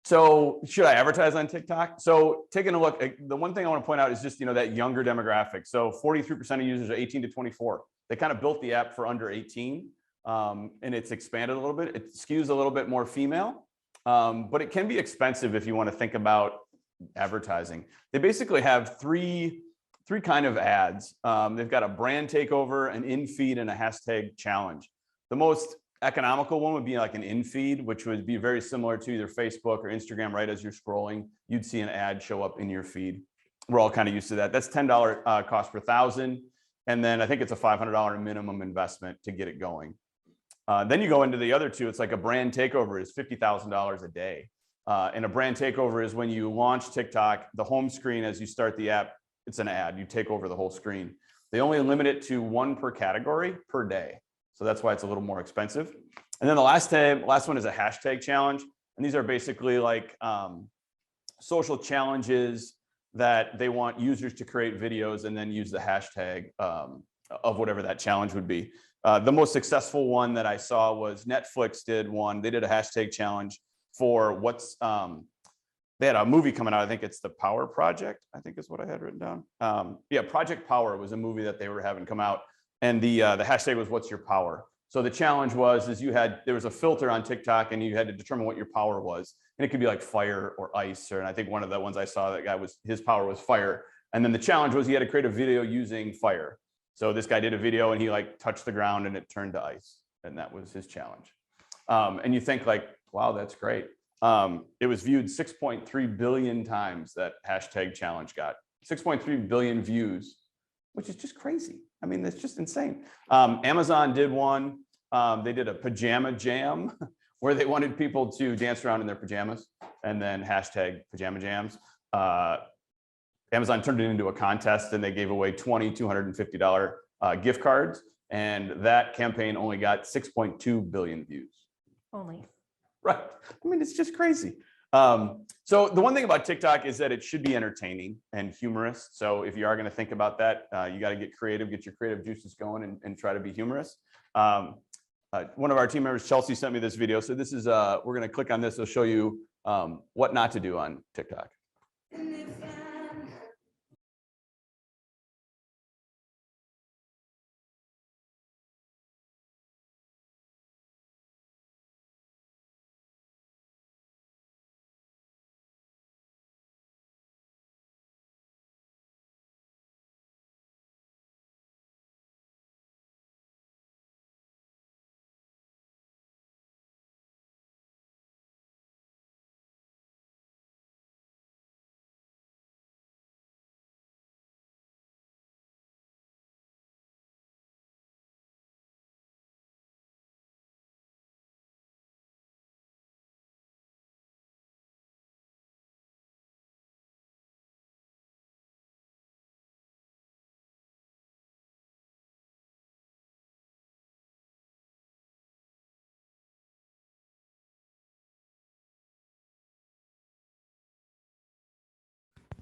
So should I advertise on TikTok? So taking a look, the one thing I want to point out is just, that younger demographic. So 43% of users are 18 to 24. They kind of built the app for under 18, and it's expanded a little bit. It skews a little bit more female, but it can be expensive if you want to think about advertising. They basically have three kind of ads. They've got a brand takeover, an in-feed, and a hashtag challenge. The most economical one would be like an in-feed, which would be very similar to either Facebook or Instagram. Right as you're scrolling, you'd see an ad show up in your feed. We're all kind of used to that. That's $10 cost per 1,000. And then I think it's a $500 minimum investment to get it going. Then you go into the other two. It's like a brand takeover is $50,000 a day. And a brand takeover is when you launch TikTok, the home screen, as you start the app, it's an ad. You take over the whole screen. They only limit it to 1 per category per day. So that's why it's a little more expensive. And then the last one is a hashtag challenge. And these are basically like social challenges that they want users to create videos and then use the hashtag of whatever that challenge would be. The most successful one that I saw was Netflix did one. They did a hashtag challenge for they had a movie coming out. I think it's The Power Project, I think is what I had written down. Yeah, Project Power was a movie that they were having come out. And the hashtag was "What's your power?" So the challenge was there was a filter on TikTok, and you had to determine what your power was, and it could be like fire or ice, and I think one of the ones I saw, that guy his power was fire, and then the challenge was he had to create a video using fire. So this guy did a video, and he like touched the ground, and it turned to ice, and that was his challenge. And you think like, wow, that's great. It was viewed 6.3 billion times. That hashtag challenge got 6.3 billion views, which is just crazy. I mean, that's just insane. Amazon did one. They did a pajama jam where they wanted people to dance around in their pajamas, and then hashtag pajama jams. Amazon turned it into a contest, and they gave away 20 $250 gift cards. And that campaign only got 6.2 billion views. Only. Right. I mean, it's just crazy. So the one thing about TikTok is that it should be entertaining and humorous. So if you are going to think about that, you got to get creative, get your creative juices going, and try to be humorous. One of our team members, Chelsea, sent me this video. So this is, we're going to click on this. It'll show you what not to do on TikTok.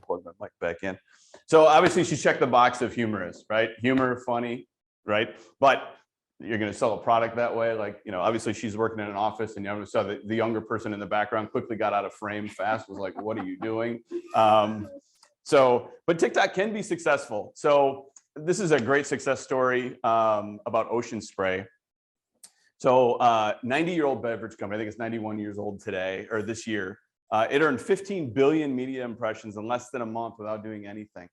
Plug my mic back in. So obviously she checked the box of humorous, right? Humor, funny, right? But you're going to sell a product that way. Like, obviously she's working in an office, and you saw the younger person in the background quickly got out of frame fast, was like, what are you doing? But TikTok can be successful. So this is a great success story about Ocean Spray. So 90-year-old beverage company, I think it's 91 years old today, or this year. It earned 15 billion media impressions in less than a month without doing anything.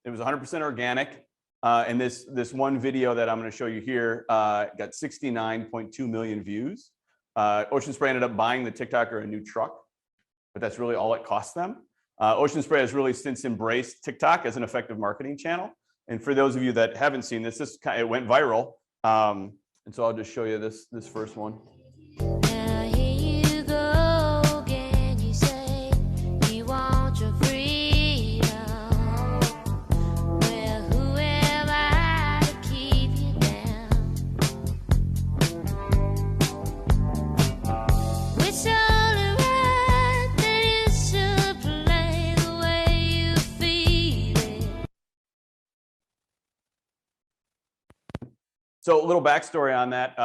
It was 100% organic. And this one video that I'm going to show you here got 69.2 million views. Ocean Spray ended up buying the TikToker a new truck, but that's really all it cost them. Ocean Spray has really since embraced TikTok as an effective marketing channel. And for those of you that haven't seen this, it went viral. And so I'll just show you this first one. So a little backstory on that.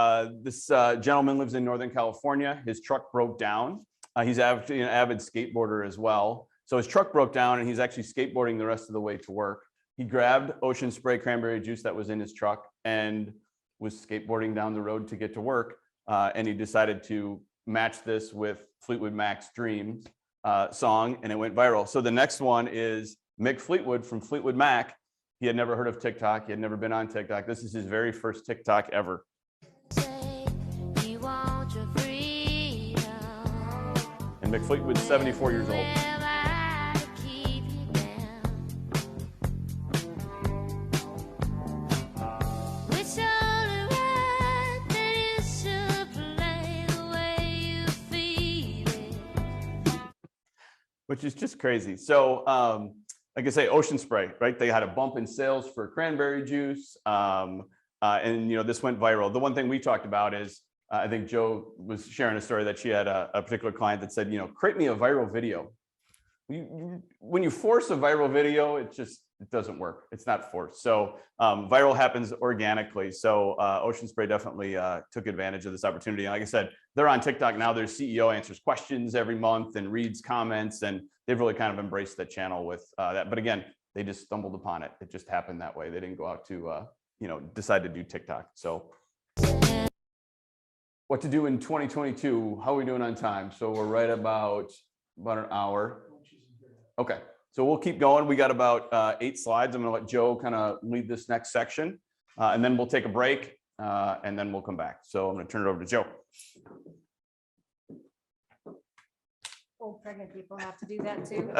This gentleman lives in Northern California. His truck broke down. He's actually an avid skateboarder as well. So his truck broke down and he's actually skateboarding the rest of the way to work. He grabbed Ocean Spray cranberry juice that was in his truck and was skateboarding down the road to get to work. And he decided to match this with Fleetwood Mac's Dreams song, and it went viral. So the next one is Mick Fleetwood from Fleetwood Mac. He had never heard of TikTok. He had never been on TikTok. This is his very first TikTok ever. And Mick Fleetwood's 74 years old. Which is just crazy. So, like I say, Ocean Spray, right? They had a bump in sales for cranberry juice. And this went viral. The one thing we talked about is, I think Joe was sharing a story that she had a particular client that said, create me a viral video. When you force a viral video, it doesn't work. It's not forced. So viral happens organically. So Ocean Spray definitely took advantage of this opportunity. And like I said, they're on TikTok now. Their CEO answers questions every month and reads comments, and they've really kind of embraced the channel with that. But again, they just stumbled upon it. It just happened that way. They didn't go out to, decide to do TikTok. So what to do in 2022? How are we doing on time? So we're right about an hour. Okay, so we'll keep going. We got about 8 slides. I'm going to let Joe kind of lead this next section, and then we'll take a break, and then we'll come back. So I'm going to turn it over to Joe. Old pregnant people have to do that too.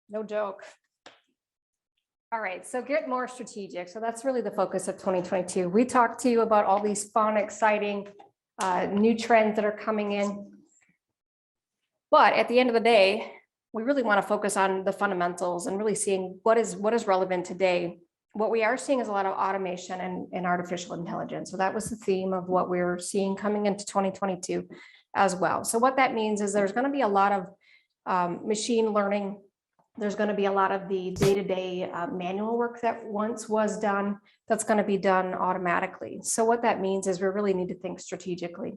No joke. All right, so get more strategic. So that's really the focus of 2022. We talked to you about all these fun, exciting new trends that are coming in. But at the end of the day, we really want to focus on the fundamentals and really seeing what is relevant today. What we are seeing is a lot of automation and artificial intelligence. So that was the theme of what we were seeing coming into 2022 as well. So what that means is there's going to be a lot of machine learning. There's going to be a lot of the day-to-day manual work that once was done that's going to be done automatically. So what that means is we really need to think strategically.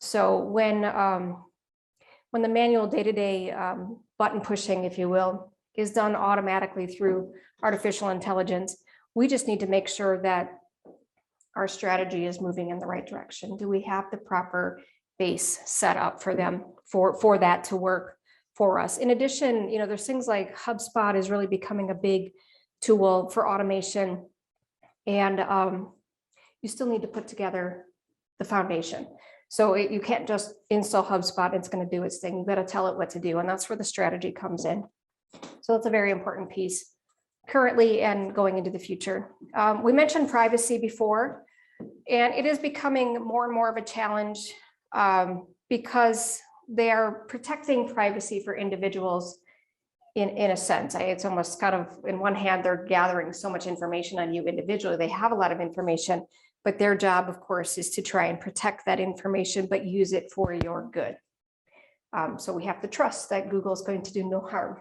So when the manual day-to-day button pushing, if you will, is done automatically through artificial intelligence, we just need to make sure that our strategy is moving in the right direction. Do we have the proper base set up for them for that to work for us? In addition, there's things like HubSpot is really becoming a big tool for automation, and you still need to put together the foundation. So you can't just install HubSpot, it's going to do its thing. You've got to tell it what to do, and that's where the strategy comes in. So it's a very important piece currently and going into the future. We mentioned privacy before, and it is becoming more and more of a challenge because they are protecting privacy for individuals in a sense. It's almost kind of, in one hand, they're gathering so much information on you individually. They have a lot of information, but their job, of course, is to try and protect that information, but use it for your good. So we have to trust that Google is going to do no harm.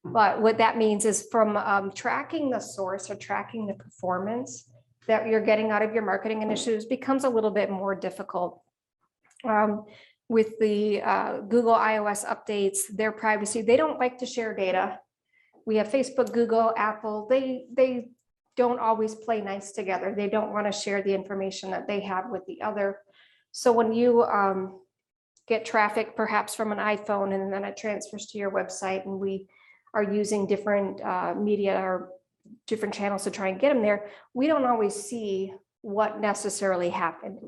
But what that means is from tracking the source or tracking the performance that you're getting out of your marketing initiatives becomes a little bit more difficult. With the Google iOS updates, their privacy, they don't like to share data. We have Facebook, Google, Apple, they don't always play nice together. They don't want to share the information that they have with the other. So when you get traffic perhaps from an iPhone and then it transfers to your website, and we are using different media or different channels to try and get them there, we don't always see what necessarily happened.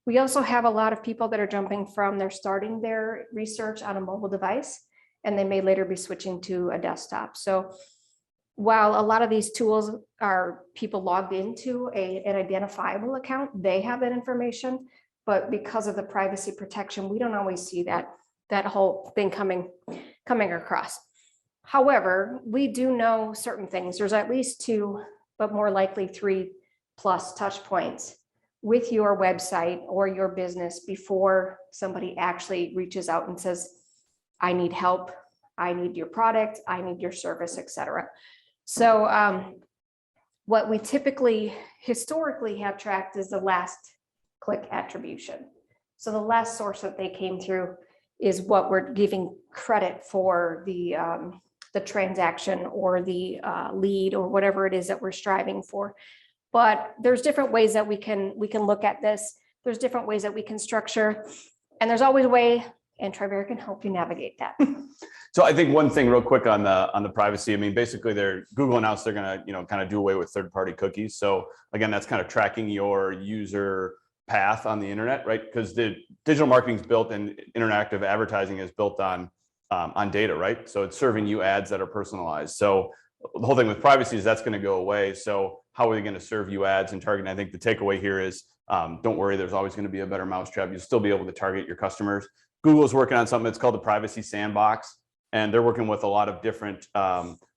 We also have a lot of people that are jumping from, they're starting their research on a mobile device, and they may later be switching to a desktop. So while a lot of these tools are people logged into an identifiable account, they have that information, but because of the privacy protection, we don't always see that whole thing coming across. However, we do know certain things. There's at least 2, but more likely 3+ touch points with your website or your business before somebody actually reaches out and says, I need help, I need your product, I need your service, etc. So what we typically historically have tracked is the last click attribution. So the last source that they came through is what we're giving credit for the transaction or the lead or whatever it is that we're striving for. But there's different ways that we can look at this. There's different ways that we can structure, and there's always a way, and Trevero can help you navigate that. So I think one thing real quick on the privacy, I mean, basically Google announced they're going to, kind of do away with third-party cookies. So again, that's kind of tracking your user path on the internet, right? Because the digital marketing is built and interactive advertising is built on data, right? So it's serving you ads that are personalized. So the whole thing with privacy is that's going to go away. So how are they going to serve you ads and targeting? I think the takeaway here is don't worry, there's always going to be a better mousetrap. You'll still be able to target your customers. Google's working on something that's called the Privacy Sandbox, and they're working with a lot of different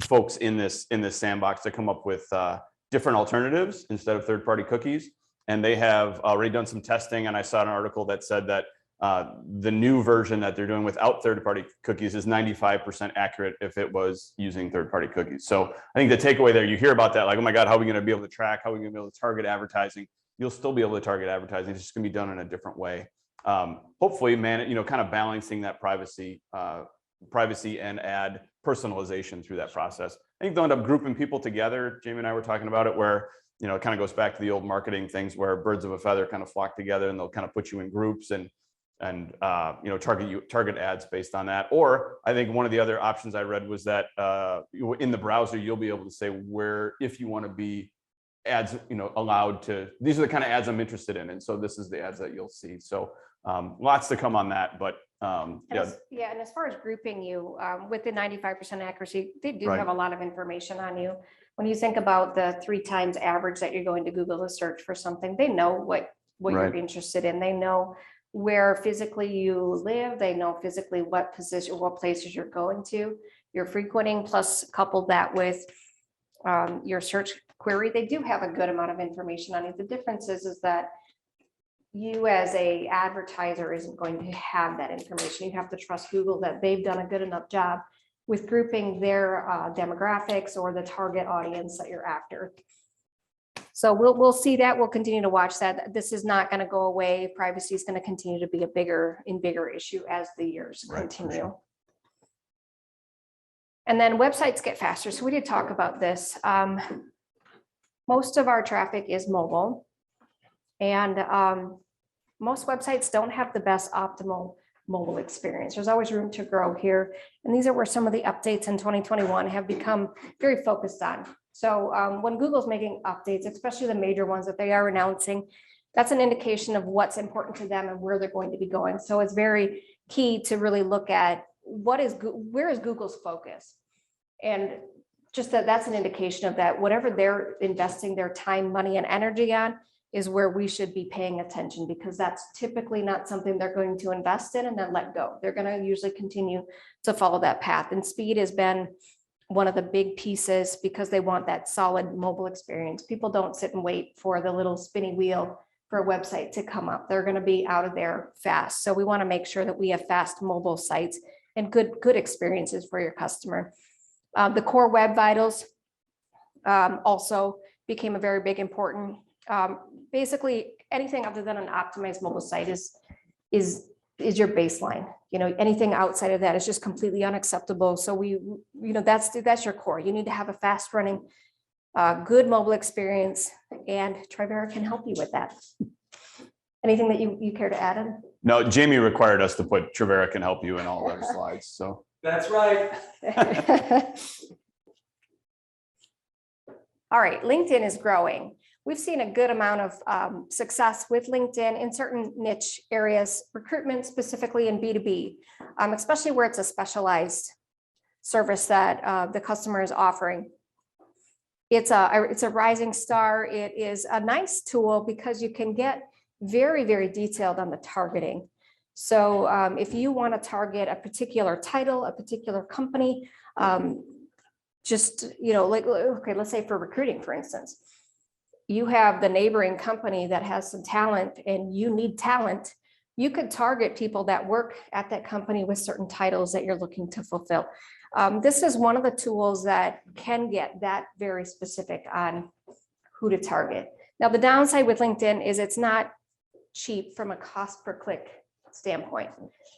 folks in this sandbox to come up with different alternatives instead of third-party cookies. And they have already done some testing, and I saw an article that said that the new version that they're doing without third-party cookies is 95% accurate if it was using third-party cookies. So I think the takeaway there, you hear about that, like, oh my God, how are we going to be able to track? How are we going to be able to target advertising? You'll still be able to target advertising. It's just going to be done in a different way. Hopefully, kind of balancing that privacy and ad personalization through that process. I think they'll end up grouping people together. Jamie and I were talking about it, where it kind of goes back to the old marketing things where birds of a feather kind of flock together, and they'll kind of put you in groups and target ads based on that. Or I think one of the other options I read was that in the browser you'll be able to say where, if you want to be ads allowed to, these are the kind of ads I'm interested in, and so this is the ads that you'll see. So lots to come on that, but and as far as grouping you with the 95% accuracy, they do Right. have a lot of information on you. When you think about the 3 times average that you're going to Google to search for something, they know what Right. you're interested in. They know where physically you live. They know physically what places you're going to, you're frequenting, plus couple that with your search query. They do have a good amount of information on you. The difference is that you as a advertiser isn't going to have that information. You have to trust Google that they've done a good enough job with grouping their demographics or the target audience that you're after. So we'll see that. We'll continue to watch that. This is not going to go away. Privacy is going to continue to be a bigger issue as the years continue. Sure. And then websites get faster. So we did talk about this. Most of our traffic is mobile, and most websites don't have the best optimal mobile experience. There's always room to grow here. And these are where some of the updates in 2021 have become very focused on. So when Google's making updates, especially the major ones that they are announcing, that's an indication of what's important to them and where they're going to be going. So it's very key to really look at where is Google's focus? And just that's an indication of that. Whatever they're investing their time, money, and energy on is where we should be paying attention, because that's typically not something they're going to invest in and then let go. They're going to usually continue to follow that path. And speed has been one of the big pieces because they want that solid mobile experience. People don't sit and wait for the little spinny wheel for a website to come up. They're going to be out of there fast. So we want to make sure that we have fast mobile sites and good experiences for your customer. The core web vitals also became a very big important. Basically, anything other than an optimized mobile site is your baseline. Anything outside of that is just completely unacceptable. So that's your core. You need to have a fast running, good mobile experience, and Trevero can help you with that. Anything that you care to add in? No, Jamie required us to put Trevero can help you in all of our slides. So That's right. All right, LinkedIn is growing. We've seen a good amount of success with LinkedIn in certain niche areas, recruitment specifically in B2B, especially where it's a specialized service that the customer is offering. It's a rising star. It is a nice tool because you can get very, very detailed on the targeting. So if you want to target a particular title, a particular company, just, like, okay, let's say for recruiting, for instance, you have the neighboring company that has some talent and you need talent, you could target people that work at that company with certain titles that you're looking to fulfill. This is one of the tools that can get that very specific on who to target. Now, the downside with LinkedIn is it's not cheap from a cost per click standpoint.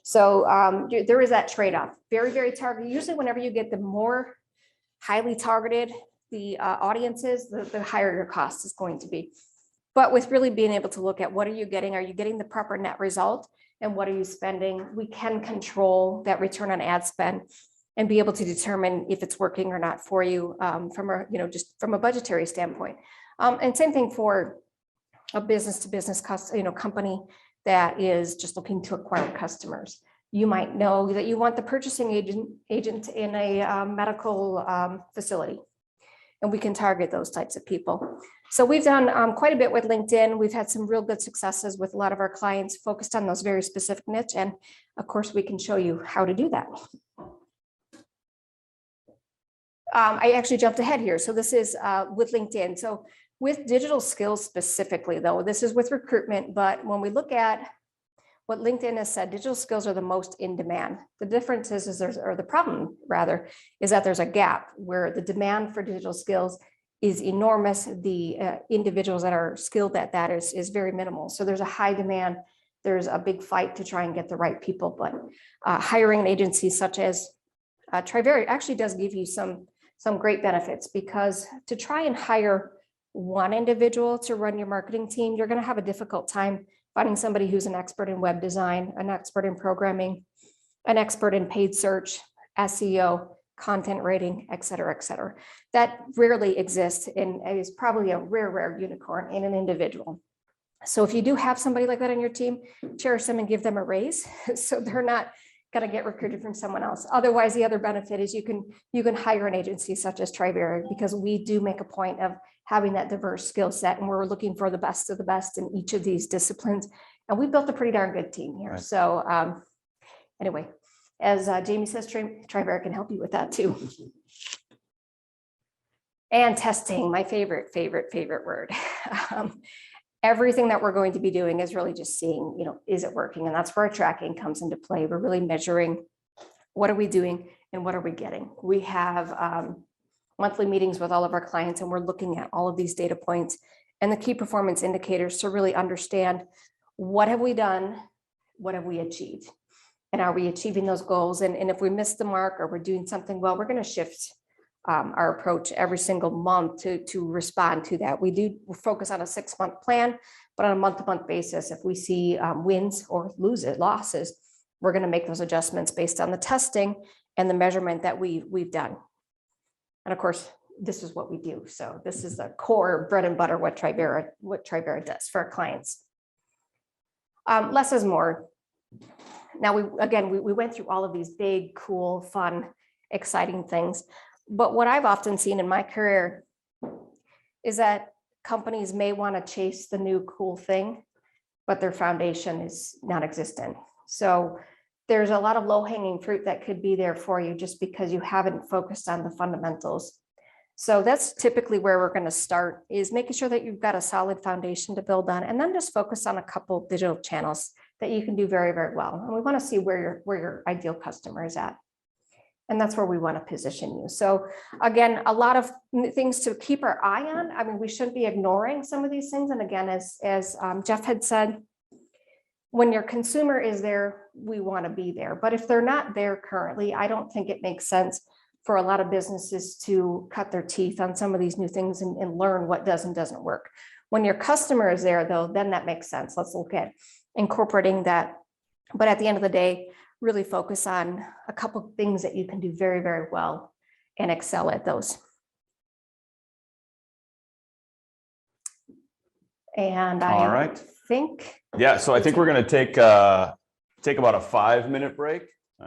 So there is that trade-off. Very, very targeted. Usually whenever you get the more highly targeted the audiences, the higher your cost is going to be. But with really being able to look at what are you getting the proper net result, and what are you spending, we can control that return on ad spend and be able to determine if it's working or not for you from a, just from a budgetary standpoint. And same thing for a business to business company that is just looking to acquire customers. You might know that you want the purchasing agent in a medical facility, and we can target those types of people. So we've done quite a bit with LinkedIn. We've had some real good successes with a lot of our clients focused on those very specific niche. And of course, we can show you how to do that. I actually jumped ahead here. So this is with LinkedIn. So with digital skills specifically, though, this is with recruitment. But when we look at what LinkedIn has said, digital skills are the most in demand. The difference is the problem rather, is that there's a gap where the demand for digital skills is enormous. The individuals that are skilled at that is very minimal. So there's a high demand. There's a big fight to try and get the right people. But hiring an agency such as Trevero actually does give you some great benefits, because to try and hire one individual to run your marketing team, you're going to have a difficult time finding somebody who's an expert in web design, an expert in programming, an expert in paid search, SEO, content rating, et cetera, et cetera. That rarely exists and is probably a rare unicorn in an individual. So if you do have somebody like that on your team, cherish them and give them a raise so they're not going to get recruited from someone else. Otherwise, the other benefit is you can hire an agency such as Trevero, because we do make a point of having that diverse skill set, and we're looking for the best of the best in each of these disciplines. And we built a pretty darn good team here. Right. So anyway, as Jamie says, Trevero can help you with that too. And testing, my favorite word. Everything that we're going to be doing is really just seeing, is it working? And that's where our tracking comes into play. We're really measuring what are we doing and what are we getting. We have monthly meetings with all of our clients, and we're looking at all of these data points and the key performance indicators to really understand what have we done, what have we achieved, and are we achieving those goals? And if we miss the mark or we're doing something well, we're going to shift our approach every single month to respond to that. We focus on a 6-month plan, but on a month-to-month basis, if we see wins or losses, we're going to make those adjustments based on the testing and the measurement that we've done. And of course, this is what we do. So this is the core bread and butter what Trevero does for our clients. Less is more. Now we went through all of these big, cool, fun, exciting things. But what I've often seen in my career is that companies may want to chase the new cool thing, but their foundation is non-existent. So there's a lot of low-hanging fruit that could be there for you just because you haven't focused on the fundamentals. So that's typically where we're going to start, is making sure that you've got a solid foundation to build on, and then just focus on a couple digital channels that you can do very, very well. And we want to see where your ideal customer is at. And that's where we want to position you. So again, a lot of things to keep our eye on. I mean, we shouldn't be ignoring some of these things. And again, as Jeff had said, when your consumer is there, we want to be there. But if they're not there currently, I don't think it makes sense for a lot of businesses to cut their teeth on some of these new things and learn what does and doesn't work. When your customer is there, though, then that makes sense. Let's look at incorporating that. But at the end of the day, really focus on a couple things that you can do very, very well and excel at those. And All I right. think. Yeah, so I think we're going to take about a 5-minute break.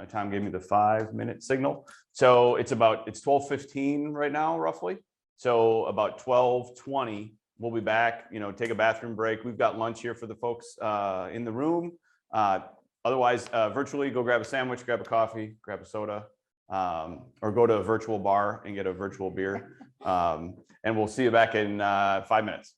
Tom gave me the 5-minute signal. So it's 12:15 right now, roughly. So about 12:20, we'll be back, take a bathroom break. We've got lunch here for the folks in the room. Otherwise, virtually, go grab a sandwich, grab a coffee, grab a soda, or go to a virtual bar and get a virtual beer. And we'll see you back in 5 minutes.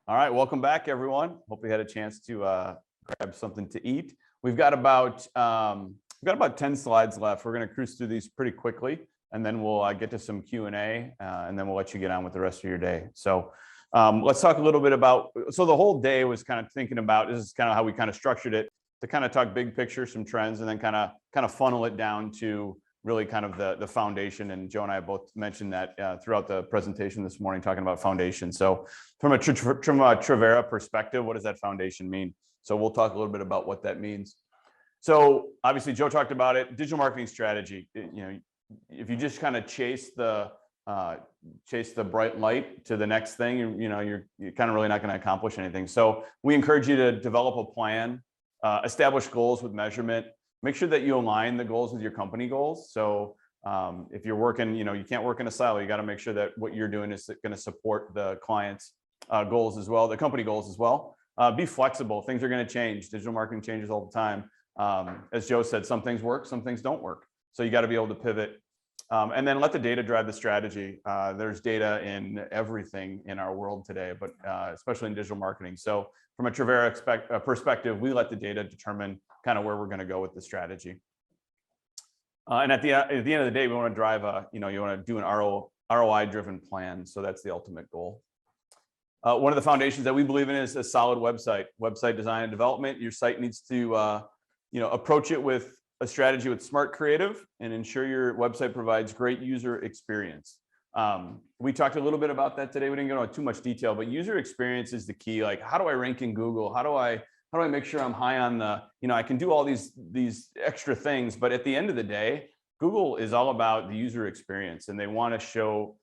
All right, welcome back, everyone. Hope you had a chance to grab something to eat. We've got about 10 slides left. We're going to cruise through these pretty quickly, and then we'll get to some Q&A, and then we'll let you get on with the rest of your day. So let's talk a little bit about, so the whole day was kind of thinking about, this is kind of how we kind of structured it, to kind of talk big picture, some trends, and then kind of funnel it down to really kind of the foundation. And Joe and I both mentioned that throughout the presentation this morning, talking about foundation. So from a Trevero perspective, what does that foundation mean? So we'll talk a little bit about what that means. So obviously Joe talked about it, digital marketing strategy. If you just kind of chase the bright light to the next thing, you're kind of really not going to accomplish anything. So we encourage you to develop a plan, establish goals with measurement, make sure that you align the goals with your company goals. So if you're working, you can't work in a silo. You got to make sure that what you're doing is going to support the client's goals as well, the company goals as well. Be flexible. Things are going to change. Digital marketing changes all the time. As Joe said, some things work, some things don't work. So you got to be able to pivot. And then let the data drive the strategy. There's data in everything in our world today, but especially in digital marketing. So from a Trevero perspective, we let the data determine kind of where we're going to go with the strategy. And at the end of the day, we want to drive you want to do an ROI driven plan. So that's the ultimate goal. One of the foundations that we believe in is a solid website design and development. Your site needs to approach it with a strategy with smart creative and ensure your website provides great user experience. We talked a little bit about that today. We didn't go into too much detail, but user experience is the key. Like, how do I rank in Google? How do I make sure I'm high on the, I can do all these extra things, but at the end of the day, Google is all about the user experience, and they want to show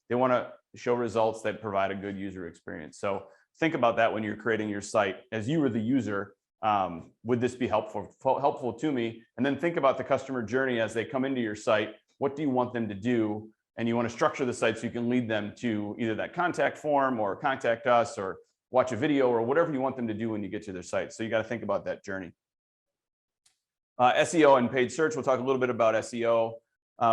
results that provide a good user experience. So think about that when you're creating your site. As you were the user, would this be helpful to me? And then think about the customer journey as they come into your site. What do you want them to do? And you want to structure the site so you can lead them to either that contact form or contact us or watch a video or whatever you want them to do when you get to their site. So you got to think about that journey. SEO and paid search. We'll talk a little bit about SEO.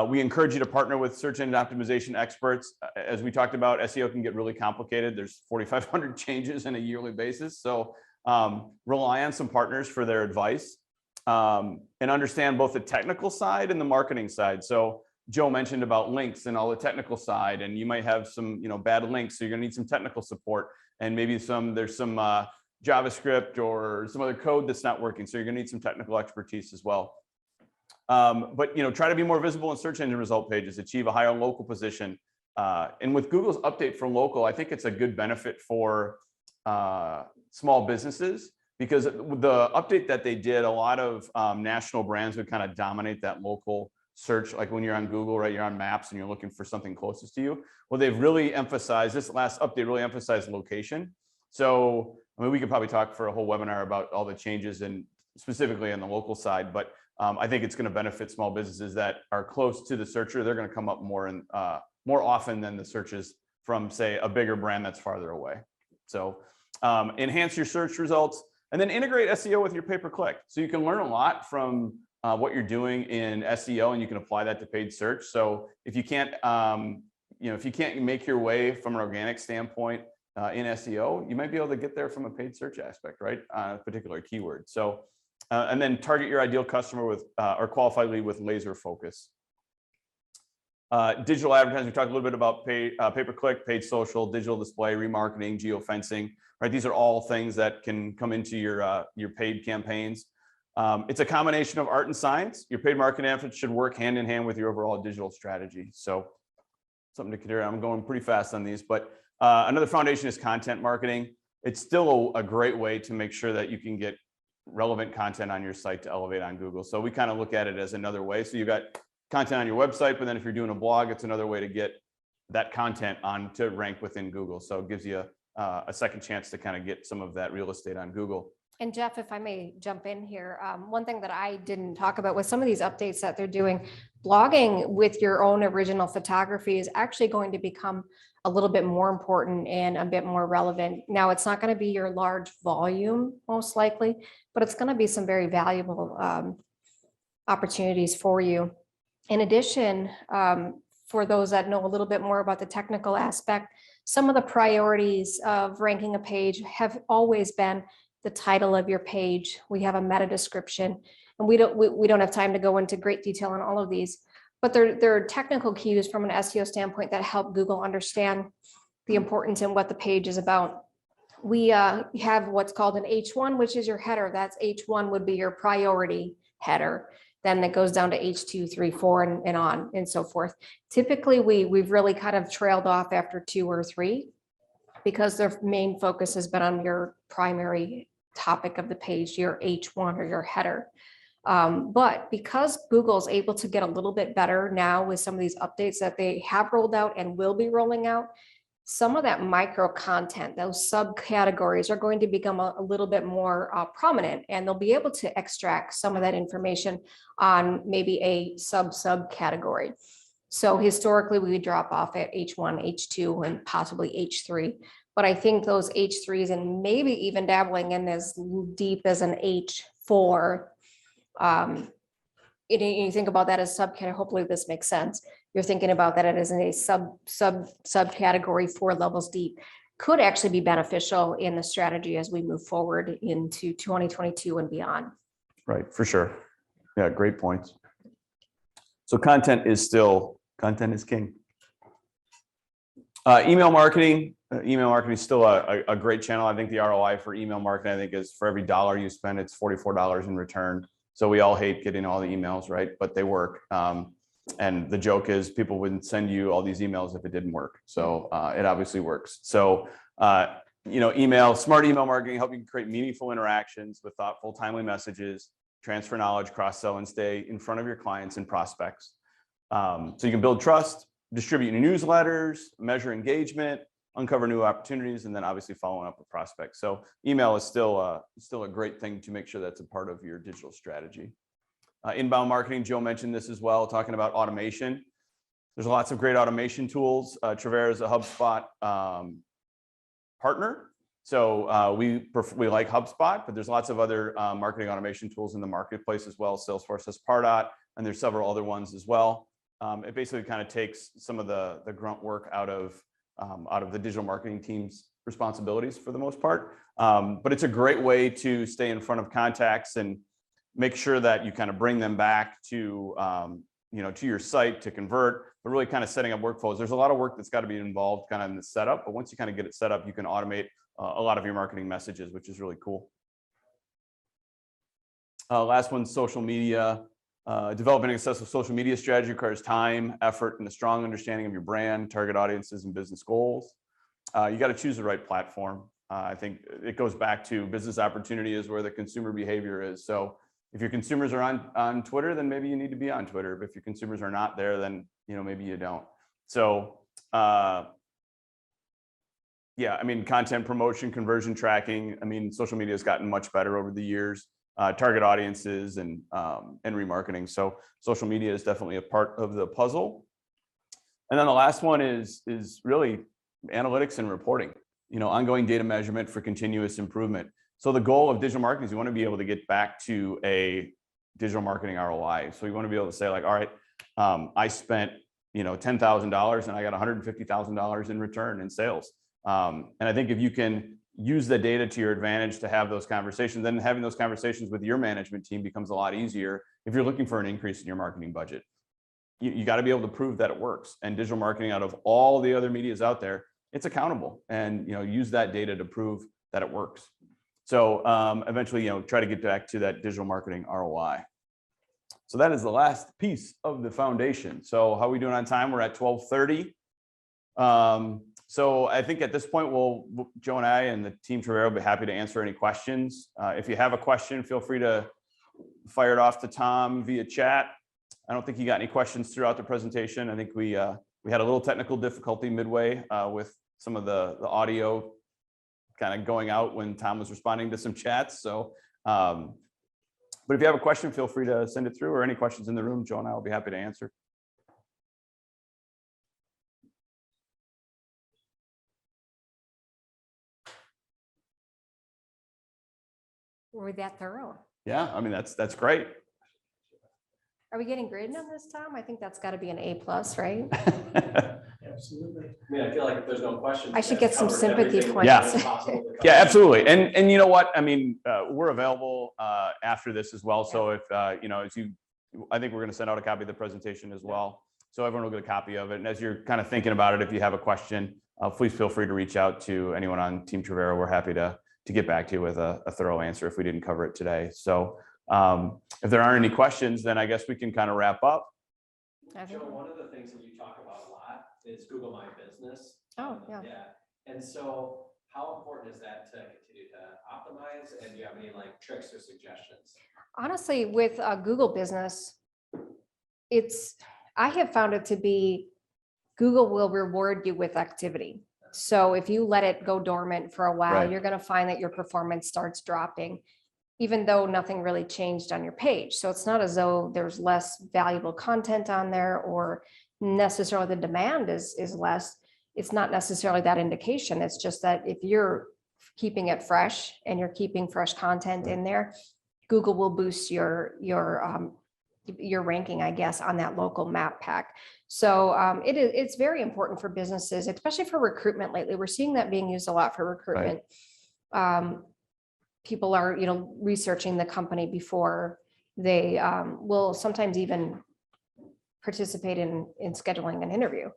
We encourage you to partner with search engine optimization experts. As we talked about, SEO can get really complicated. There's 4,500 changes on a yearly basis. So rely on some partners for their advice, and understand both the technical side and the marketing side. So Joe mentioned about links and all the technical side, and you might have some bad links, so you're gonna need some technical support, and maybe there's some JavaScript or some other code that's not working, so you're gonna need some technical expertise as well. But try to be more visible in search engine result pages, achieve a higher local position, and with Google's update for local, I think it's a good benefit for small businesses, because the update that they did, a lot of national brands would kind of dominate that local search. Like when you're on Google, right, you're on Maps and you're looking for something closest to you. Well, they've really emphasized, this last update really emphasized location. So I mean, we could probably talk for a whole webinar about all the changes, and specifically on the local side, but I think it's going to benefit small businesses that are close to the searcher. They're going to come up more often than the searches from, say, a bigger brand that's farther away. So enhance your search results, and then integrate SEO with your pay-per-click. So you can learn a lot from what you're doing in SEO, and you can apply that to paid search. So if you can't, if you can't make your way from an organic standpoint in SEO, you might be able to get there from a paid search aspect, right, on a particular keyword. So and then target your ideal customer with or qualified lead with laser focus. Digital advertising, we talked a little bit about pay-per-click, paid social, digital display, remarketing, geofencing, right? These are all things that can come into your paid campaigns. It's a combination of art and science. Your paid marketing efforts should work hand in hand with your overall digital strategy. So something to consider. I'm going pretty fast on these, but another foundation is content marketing. It's still a great way to make sure that you can get relevant content on your site to elevate on Google. So we kind of look at it as another way. So you got content on your website, but then if you're doing a blog, it's another way to get that content on to rank within Google. So it gives you a second chance to kind of get some of that real estate on Google. And Jeff, if I may jump in here, one thing that I didn't talk about with some of these updates that they're doing, blogging with your own original photography is actually going to become a little bit more important and a bit more relevant. Now, it's not going to be your large volume, most likely, but it's going to be some very valuable opportunities for you. In addition, for those that know a little bit more about the technical aspect, some of the priorities of ranking a page have always been the title of your page. We have a meta description, and we don't have time to go into great detail on all of these, but there are technical cues from an SEO standpoint that help Google understand the importance and what the page is about. We have what's called an H1, which is your header. That's H1 would be your priority header. Then it goes down to H2, 3, 4, and on and so forth. Typically, we've really kind of trailed off after 2 or 3 because their main focus has been on your primary topic of the page, your H1 or your header. But because Google's able to get a little bit better now with some of these updates that they have rolled out and will be rolling out, some of that micro content, those subcategories are going to become a little bit more prominent, and they'll be able to extract some of that information on maybe a subcategory. So historically, we would drop off at H1, H2, and possibly H3. But I think those H3s and maybe even dabbling in as deep as an H4, you think about that as subcategory. Hopefully this makes sense. You're thinking about that as a subcategory 4 levels deep could actually be beneficial in the strategy as we move forward into 2022 and beyond. Right, for sure. Yeah, great points. So content is king. Email marketing is still a great channel. I think the ROI for email marketing, I think, is for every dollar you spend, it's $44 in return. So we all hate getting all the emails, right? But they work. And the joke is people wouldn't send you all these emails if it didn't work. So it obviously works. So, smart email marketing, help you create meaningful interactions with thoughtful, timely messages, transfer knowledge, cross-sell, and stay in front of your clients and prospects. So you can build trust, distribute your newsletters, measure engagement, uncover new opportunities, and then obviously following up with prospects. So email is still a great thing to make sure that's a part of your digital strategy. Inbound marketing, Joe mentioned this as well, talking about automation. There's lots of great automation tools. Trevero is a HubSpot partner. So we like HubSpot, but there's lots of other marketing automation tools in the marketplace as well. Salesforce has Pardot, and there's several other ones as well. It basically kind of takes some of the grunt work out of the digital marketing team's responsibilities for the most part. But it's a great way to stay in front of contacts and make sure that you kind of bring them back to to your site to convert, but really kind of setting up workflows. There's a lot of work that's got to be involved kind of in the setup, but once you kind of get it set up, you can automate a lot of your marketing messages, which is really cool. Last one, social media. Developing an accessible social media strategy requires time, effort, and a strong understanding of your brand, target audiences, and business goals. You got to choose the right platform. I think it goes back to business opportunity is where the consumer behavior is. So if your consumers are on Twitter, then maybe you need to be on Twitter. But if your consumers are not there, then maybe you don't. So yeah, I mean, content promotion, conversion tracking. I mean, social media has gotten much better over the years. Target audiences and remarketing. So social media is definitely a part of the puzzle. And then the last one is really analytics and reporting. Ongoing data measurement for continuous improvement. So the goal of digital marketing is you want to be able to get back to a digital marketing ROI. So you want to be able to say like, all right, I spent $10,000 and I got $150,000 in return in sales. And I think if you can use the data to your advantage to have those conversations, then having those conversations with your management team becomes a lot easier if you're looking for an increase in your marketing budget. You got to be able to prove that it works. And digital marketing, out of all the other medias out there, it's accountable, and use that data to prove that it works. So eventually, try to get back to that digital marketing ROI. So that is the last piece of the foundation. So how are we doing on time? We're at 12:30. So I think at this point, Joe and I and the team Trevero will be happy to answer any questions. If you have a question, feel free to fire it off to Tom via chat. I don't think he got any questions throughout the presentation. I think we had a little technical difficulty midway with some of the audio kind of going out when Tom was responding to some chats. So, but if you have a question, feel free to send it through, or any questions in the room, Joe and I will be happy to answer. Were we that thorough? Yeah, I mean, that's great. Are we getting graded on this, Tom? I think that's got to be an A+, right? Absolutely. I mean, I feel like if there's no questions. I should get some sympathy points. Yeah, absolutely. And you know what? I mean, we're available after this as well. So if, you know, I think we're going to send out a copy of the presentation as well. So everyone will get a copy of it. And as you're kind of thinking about it, if you have a question, please feel free to reach out to anyone on Team Trevero. We're happy to get back to you with a thorough answer if we didn't cover it today. So if there aren't any questions, then I guess we can kind of wrap up. Joe, one of the things that you talk about a lot is Google My Business. Oh, yeah. And so how important is that to continue to optimize? And do you have any like tricks or suggestions? Honestly, with Google Business, I have found it to be, Google will reward you with activity. So if you let it go dormant for a while, Right. you're going to find that your performance starts dropping, even though nothing really changed on your page. So it's not as though there's less valuable content on there or necessarily the demand is less. It's not necessarily that indication. It's just that if you're keeping it fresh and you're keeping fresh content in there, Google will boost your ranking, I guess, on that local map pack. So it's very important for businesses, especially for recruitment lately. We're seeing that being used a lot for recruitment. People are, researching the company before they will sometimes even participate in scheduling an interview.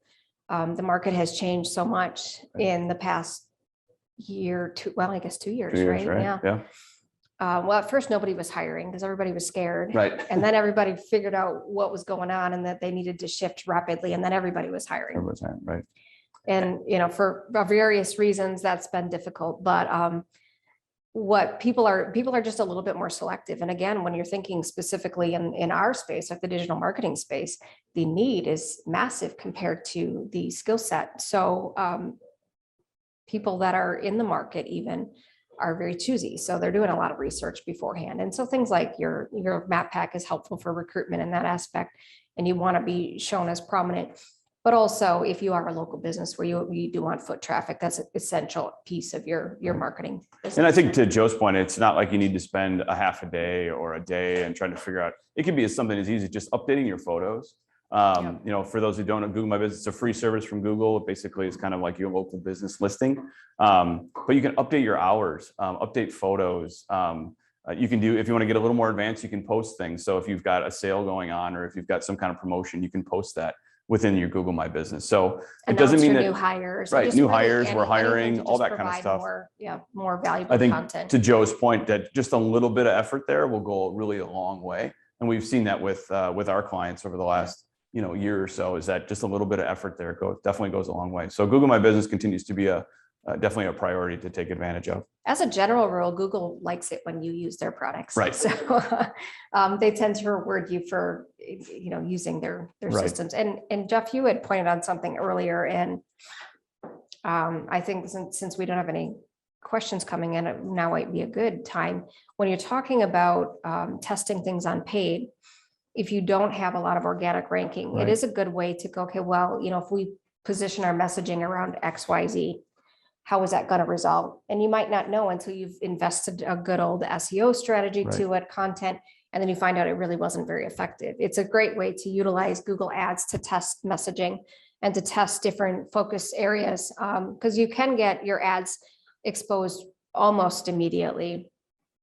The market has changed so much in the past year, I guess 2 years, 2 years, right? Yeah. Well, at first nobody was hiring because everybody was scared. Right. And then everybody figured out what was going on and that they needed to shift rapidly. And then everybody was hiring. Everyone's hiring, right. And, for various reasons, that's been difficult. But what people are just a little bit more selective. And again, when you're thinking specifically in our space, like the digital marketing space, the need is massive compared to the skill set. So people that are in the market even are very choosy. So they're doing a lot of research beforehand. And so things like your map pack is helpful for recruitment in that aspect. And you want to be shown as prominent. But also if you are a local business where you do want foot traffic, that's an essential piece of your marketing business. And I think to Joe's point, it's not like you need to spend a half a day or a day and trying to figure out, it can be something as easy as just updating your photos. For those who don't know, Google My Business, it's a free service from Google. It basically is kind of like your local business listing. But you can update your hours, update photos. You can do, if you want to get a little more advanced, you can post things. So if you've got a sale going on, or if you've got some kind of promotion, you can post that within your Google My Business. So it doesn't mean that new hires, right? just New really hires, we're anything hiring, to all just that kind of provide stuff. more valuable I think content. to Joe's point, that just a little bit of effort there will go really a long way. And we've seen that with our clients over the last year or so, is that just a little bit of effort there definitely goes a long way. So Google My Business continues to be definitely a priority to take advantage of. As a general rule, Google likes it when you use their products. Right. So they tend to reward you for using their Right. systems. And Jeff, you had pointed on something earlier, and I think since we don't have any questions coming in, now might be a good time when you're talking about testing things on paid. If you don't have a lot of organic ranking, Right. It is a good way to go, okay, well, if we position our messaging around XYZ, how is that going to result? And you might not know until you've invested a good old SEO strategy to it, content, and then you find out it really wasn't very effective. It's a great way to utilize Google Ads to test messaging and to test different focus areas, because you can get your ads exposed almost immediately.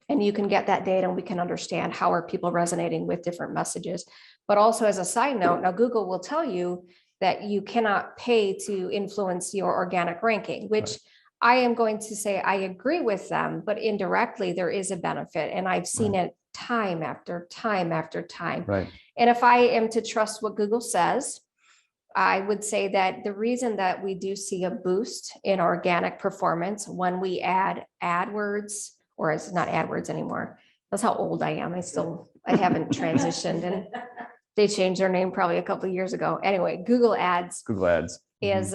And you can get that data and we can understand how are people resonating with different messages. But also as a side note, now Google will tell you that you cannot pay to influence your organic ranking, which I am going to say I agree with them, but indirectly there is a benefit. And I've seen it time after time after time. Right. And if I am to trust what Google says, I would say that the reason that we do see a boost in organic performance when we add AdWords, or it's not AdWords anymore. That's how old I am. I haven't transitioned, and they changed their name probably a couple of years ago. Anyway, Google Ads is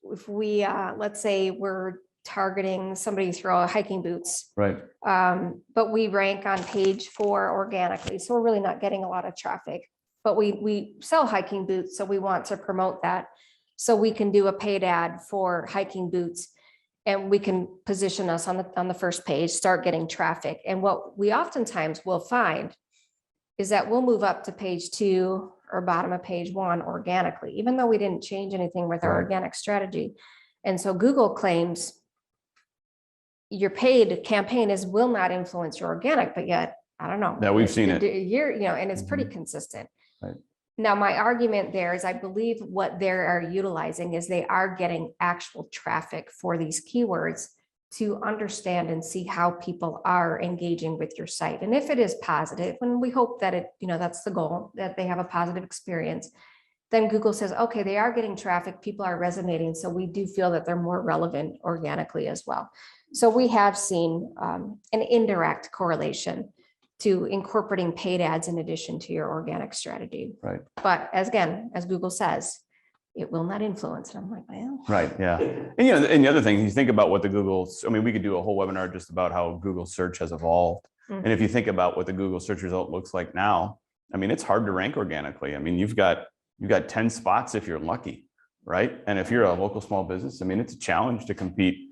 if we let's say we're targeting somebody through hiking boots, right? But we rank on page 4 organically, so we're really not getting a lot of traffic. But we sell hiking boots, so we want to promote that. So we can do a paid ad for hiking boots, and we can position us on the first page, start getting traffic. And what we oftentimes will find is that we'll move up to page 2 or bottom of page 1 organically, even though we didn't change anything with our Right. organic strategy. And so Google claims your paid campaign will not influence your organic, but yet, I don't know. Yeah, we've seen it. And it's pretty consistent. Right. Now, my argument there is I believe what they are utilizing is they are getting actual traffic for these keywords to understand and see how people are engaging with your site. And if it is positive, and we hope that that's the goal, that they have a positive experience, then Google says, okay, they are getting traffic, people are resonating. So we do feel that they're more relevant organically as well. So we have seen an indirect correlation to incorporating paid ads in addition to your organic strategy. Right. But as Google says, it will not influence. And I'm like, well. Right. Yeah. And and the other thing, you think about what we could do a whole webinar just about how Google search has evolved. Mhm. And if you think about what the Google search result looks like now, it's hard to rank organically. You've got 10 spots if you're lucky, right? And if you're a local small business, it's a challenge to compete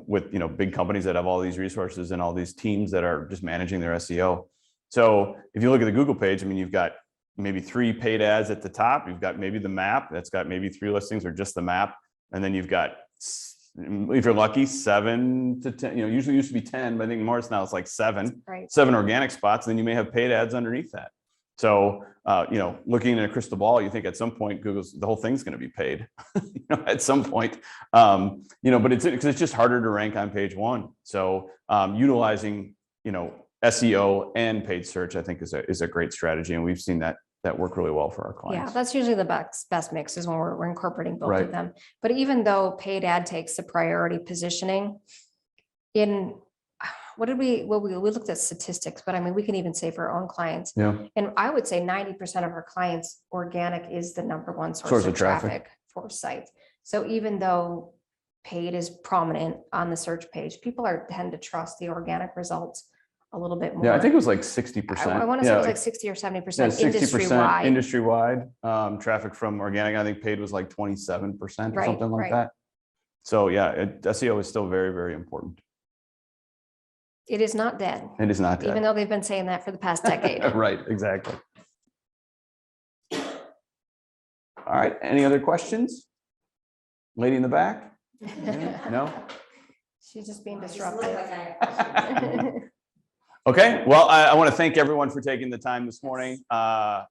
with big companies that have all these resources and all these teams that are just managing their SEO. So if you look at the Google page, you've got maybe 3 paid ads at the top. You've got maybe the map that's got maybe 3 listings or just the map. And then you've got, if you're lucky, 7 to 10, usually used to be 10, but I think more now it's like 7, Right. 7 organic spots. And then you may have paid ads underneath that. So, looking in a crystal ball, you think at some point the whole thing's going to be paid, at some point, but it's just harder to rank on page 1. So utilizing, SEO and paid search, I think is a great strategy. And we've seen that work really well for our clients. Yeah, that's usually the best mix is when we're incorporating both Right. of them. But even though paid ad takes the priority positioning in we looked at statistics, but we can even say for our own clients. Yeah. And I would say 90% of our clients, organic is the #1 source of traffic for sites. So even though paid is prominent on the search page, people tend to trust the organic results a little bit more. Yeah, I think it was like 60%. I want to say it was like 60 or 70% industry-wide. Industry-wide traffic from organic. I think paid was like 27% or something like that. So yeah, SEO is still very, very important. It is not dead. It is not dead. Even though they've been saying that for the past decade. Right, exactly. All right, any other questions? Lady in the back? No? She's just being disruptive. Okay, well, I want to thank everyone for taking the time this morning.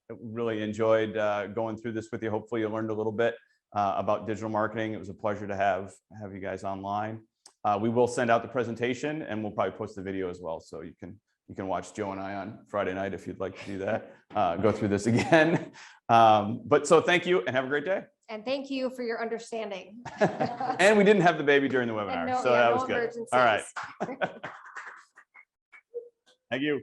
Really enjoyed going through this with you. Hopefully you learned a little bit about digital marketing. It was a pleasure to have you guys online. We will send out the presentation and we'll probably post the video as well. So you can watch Joe and I on Friday night if you'd like to do that, go through this again. So thank you and have a great day. And thank you for your understanding. And we didn't have the baby during the webinar, so that was good. All right. Thank you.